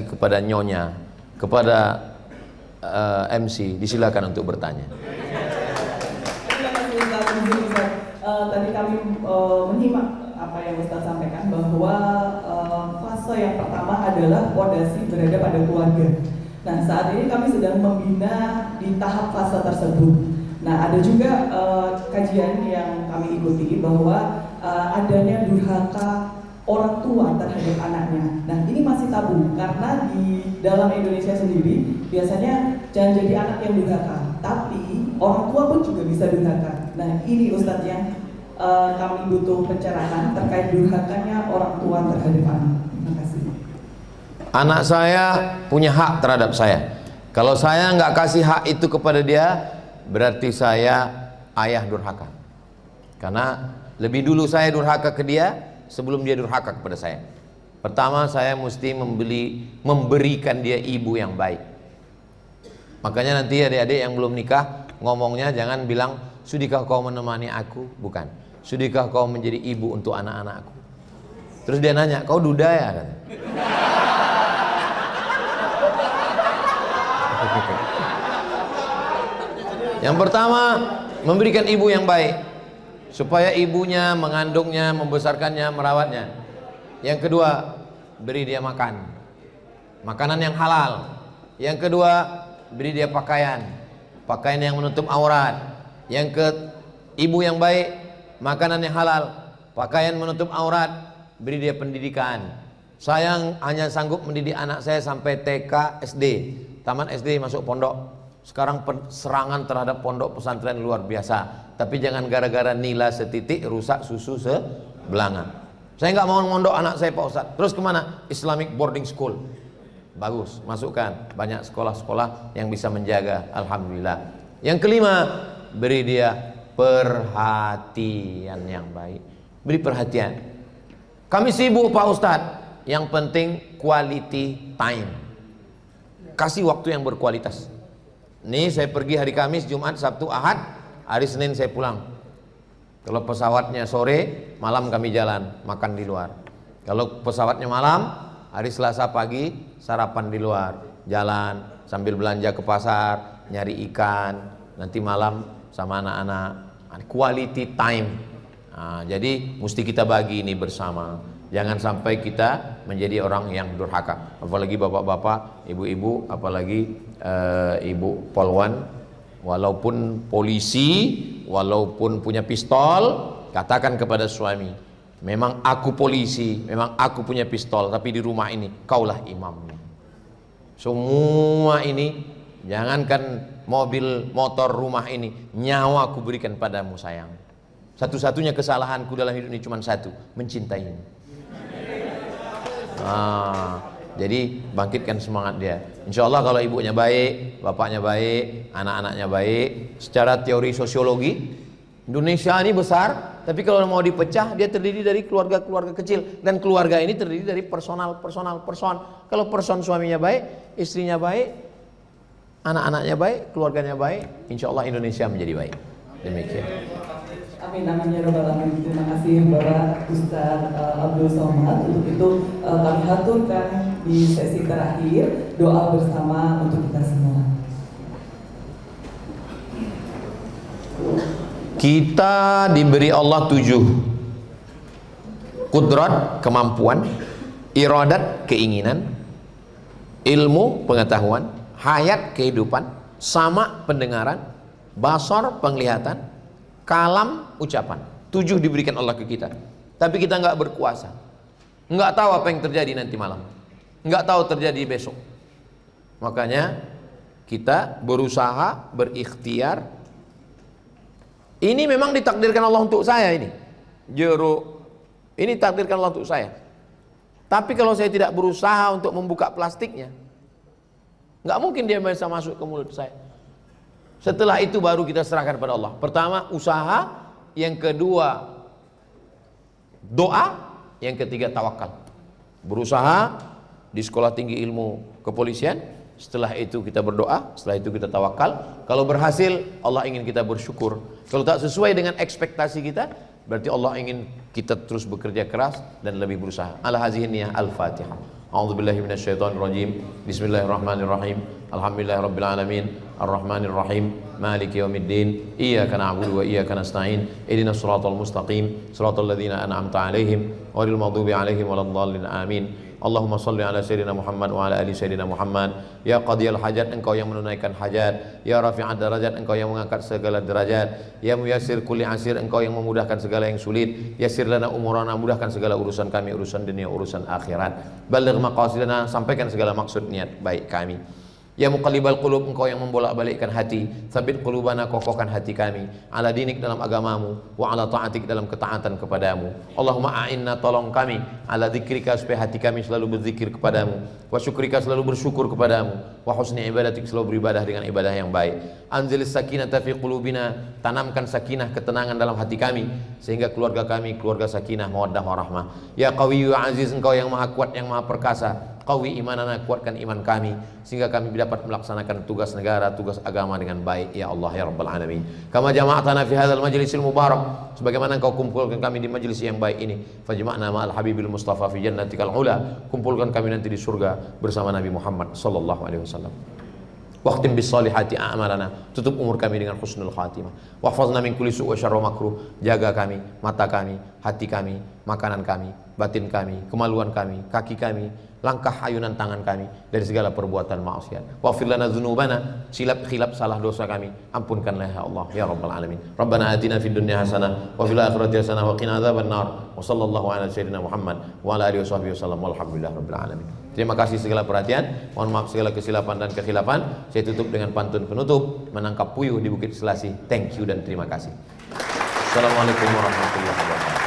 kepada nyonya, kepada MC, disilakan untuk bertanya. Terima kasih Ustaz. Tadi kami menyimak apa yang Ustaz sampaikan, bahwa fase yang pertama adalah fondasi berada pada keluarga. Nah, saat ini kami sedang membina di tahap fase tersebut. Nah, ada juga kajian yang kami ikuti bahwa adanya durhaka orang tua terhadap anaknya. Nah, ini masih tabu karena di dalam Indonesia sendiri biasanya jangan jadi anak yang durhaka, tapi orang tua pun juga bisa durhaka. Nah, ini Ustadz yang kami butuh pencerahan terkait durhakanya orang tua terhadap anak. Terima kasih. Anak saya punya hak terhadap saya. Kalau saya nggak kasih hak itu kepada dia, berarti saya ayah durhaka. Karena lebih dulu saya durhaka ke dia sebelum dia durhaka kepada saya. Pertama, saya mesti memberikan dia ibu yang baik. Makanya nanti adik-adik yang belum nikah ngomongnya jangan bilang, sudikah kau menemani aku? Bukan, sudikah kau menjadi ibu untuk anak-anakku? Terus dia nanya, kau duda ya? Yang pertama, memberikan ibu yang baik supaya ibunya mengandungnya, membesarkannya, merawatnya. Yang kedua, beri dia makan, makanan yang halal. Yang kedua, beri dia pakaian yang menutup aurat. Ibu yang baik, makanan yang halal, pakaian menutup aurat, beri dia pendidikan. Saya hanya sanggup mendidik anak saya sampai TK, SD, taman SD, masuk pondok. Sekarang serangan terhadap pondok pesantren luar biasa. Tapi jangan gara-gara nila setitik rusak susu sebelanga. Saya nggak mau mondok anak saya Pak Ustadz. Terus kemana? Islamic boarding school. Bagus, masukkan. Banyak sekolah-sekolah yang bisa menjaga. Alhamdulillah. Yang kelima, beri dia perhatian yang baik. Beri perhatian. Kami sibuk Pak Ustadz. Yang penting quality time. Kasih waktu yang berkualitas. Nih saya pergi hari Kamis, Jumat, Sabtu, Ahad, hari Senin saya pulang. Kalau pesawatnya sore, malam kami jalan, makan di luar. Kalau pesawatnya malam, hari Selasa pagi, sarapan di luar, jalan, sambil belanja ke pasar, nyari ikan, nanti malam sama anak-anak. Quality time. Nah, jadi mesti kita bagi ini bersama. Jangan sampai kita menjadi orang yang durhaka. Apalagi bapak-bapak, ibu-ibu, apalagi ibu polwan, walaupun polisi, walaupun punya pistol, katakan kepada suami, Memang aku polisi, memang aku punya pistol, tapi di rumah ini kaulah imamnya. Semua ini, jangankan mobil, motor, rumah ini, nyawa aku berikan padamu sayang. Satu-satunya kesalahanku dalam hidup ini cuma satu, mencintaimu. Jadi bangkitkan semangat dia. Insya Allah kalau ibunya baik, bapaknya baik, anak-anaknya baik. Secara teori sosiologi, Indonesia ini besar, tapi kalau mau dipecah, dia terdiri dari keluarga-keluarga kecil, dan keluarga ini terdiri dari person. Kalau person suaminya baik, istrinya baik, anak-anaknya baik, keluarganya baik, insya Allah Indonesia menjadi baik. Demikian. Amin, amin ya rabbal alamin. Terima kasih Bapak Ustaz Abdul Somad. Untuk itu kami haturkan di sesi terakhir doa bersama untuk kita semua. Kita diberi Allah 7 kudrat, kemampuan, iradat, keinginan, ilmu, pengetahuan, hayat, kehidupan, sama, pendengaran, basar, penglihatan, kalam, ucapan. 7 diberikan Allah ke kita, tapi kita nggak berkuasa, nggak tahu apa yang terjadi nanti malam, nggak tahu terjadi besok. Makanya kita berusaha, berikhtiar. Ini memang ditakdirkan Allah untuk saya ini. Jeruk ini takdirkan Allah untuk saya. Tapi kalau saya tidak berusaha untuk membuka plastiknya, nggak mungkin dia bisa masuk ke mulut saya. Setelah itu baru kita serahkan pada Allah. Pertama usaha, yang kedua doa, yang ketiga tawakal. Berusaha di sekolah tinggi ilmu kepolisian. Setelah itu kita berdoa, setelah itu kita tawakal. Kalau berhasil, Allah ingin kita bersyukur. Kalau tak sesuai dengan ekspektasi kita, berarti Allah ingin kita terus bekerja keras dan lebih berusaha. Al-Hazihiniyah Al-Fatihah. A'udzubillahi minasyaitonirrajim. Bismillahirrahmanirrahim. Alhamdulillahirabbil alamin. Arrahmanirrahim. Maliki yaumiddin. Iyyaka na'budu wa iyyaka nasta'in. Ihdinas shiratal mustaqim. Shiratal ladzina an'amta 'alaihim ghairil maghdubi 'alaihim waladdallin. Amin. Allahumma salli ala sayyidina Muhammad wa ala ali sayyidina Muhammad. Ya qadiyal hajat, engkau yang menunaikan hajat. Ya rafi'ad darajat, engkau yang mengangkat segala derajat. Ya muyassir kulli asir, engkau yang memudahkan segala yang sulit. Yassir lana umurana, mudahkan segala urusan kami, urusan dunia, urusan akhirat. Baligh maqasidana, sampaikan segala maksud niat baik kami. Ya muqallibal qulub, engkau yang membolak-balikkan hati. Sabit qulubana, kokohkan hati kami. Ala dinik, dalam agamamu. Wa ala ta'atik, dalam ketaatan kepadamu. Allahumma a'inna, tolong kami. Ala dzikrika, supaya hati kami selalu berzikir kepadamu. Wa syukrika, selalu bersyukur kepadamu. Wa husni ibadatik, selalu beribadah dengan ibadah yang baik. Anzilis sakinata fi qulubina, tanamkan sakinah, ketenangan dalam hati kami, sehingga keluarga kami keluarga sakinah, mawaddah warahmah. Ya qawiyyu aziz, engkau yang maha kuat, yang maha perkasa. Qawi imanana, kuatkan iman kami, sehingga kami dapat melaksanakan tugas negara, tugas agama dengan baik, ya Allah ya Rabbal Alamin. Kama jama'atana fi hadzal majlisil mubarak, sebagaimana engkau kumpulkan kami di majlis yang baik ini. Fajma'na ma'al habibil mustafa fi jannatikal ula, kumpulkan kami nanti di surga bersama Nabi Muhammad sallallahu alaihi wasallam. Waqtim bis salihati a'malana, tutup umur kami dengan husnul khatimah. Wahfazna min kulli su' wa syarri makruh, jaga kami, mata kami, hati kami, makanan kami, batin kami, kemaluan kami, kaki kami, langkah ayunan tangan kami dari segala perbuatan maksiat. Waghfir lana dzunubana, silap khilaf salah dosa kami, ampunkanlah ya Allah ya Rabbal Alamin. Rabbana atina fid dunya hasanah wa fil akhirati hasanah wa qina adzabannar. Wa sallallahu ala sayyidina Muhammad wa ala alihi washabbihi wasallam. Walhamdulillahi rabbil alamin. Terima kasih segala perhatian, mohon maaf segala kesilapan dan kekhilafan. Saya tutup dengan pantun penutup, menangkap puyuh di Bukit Selasih. Thank you dan terima kasih. Assalamualaikum warahmatullahi wabarakatuh.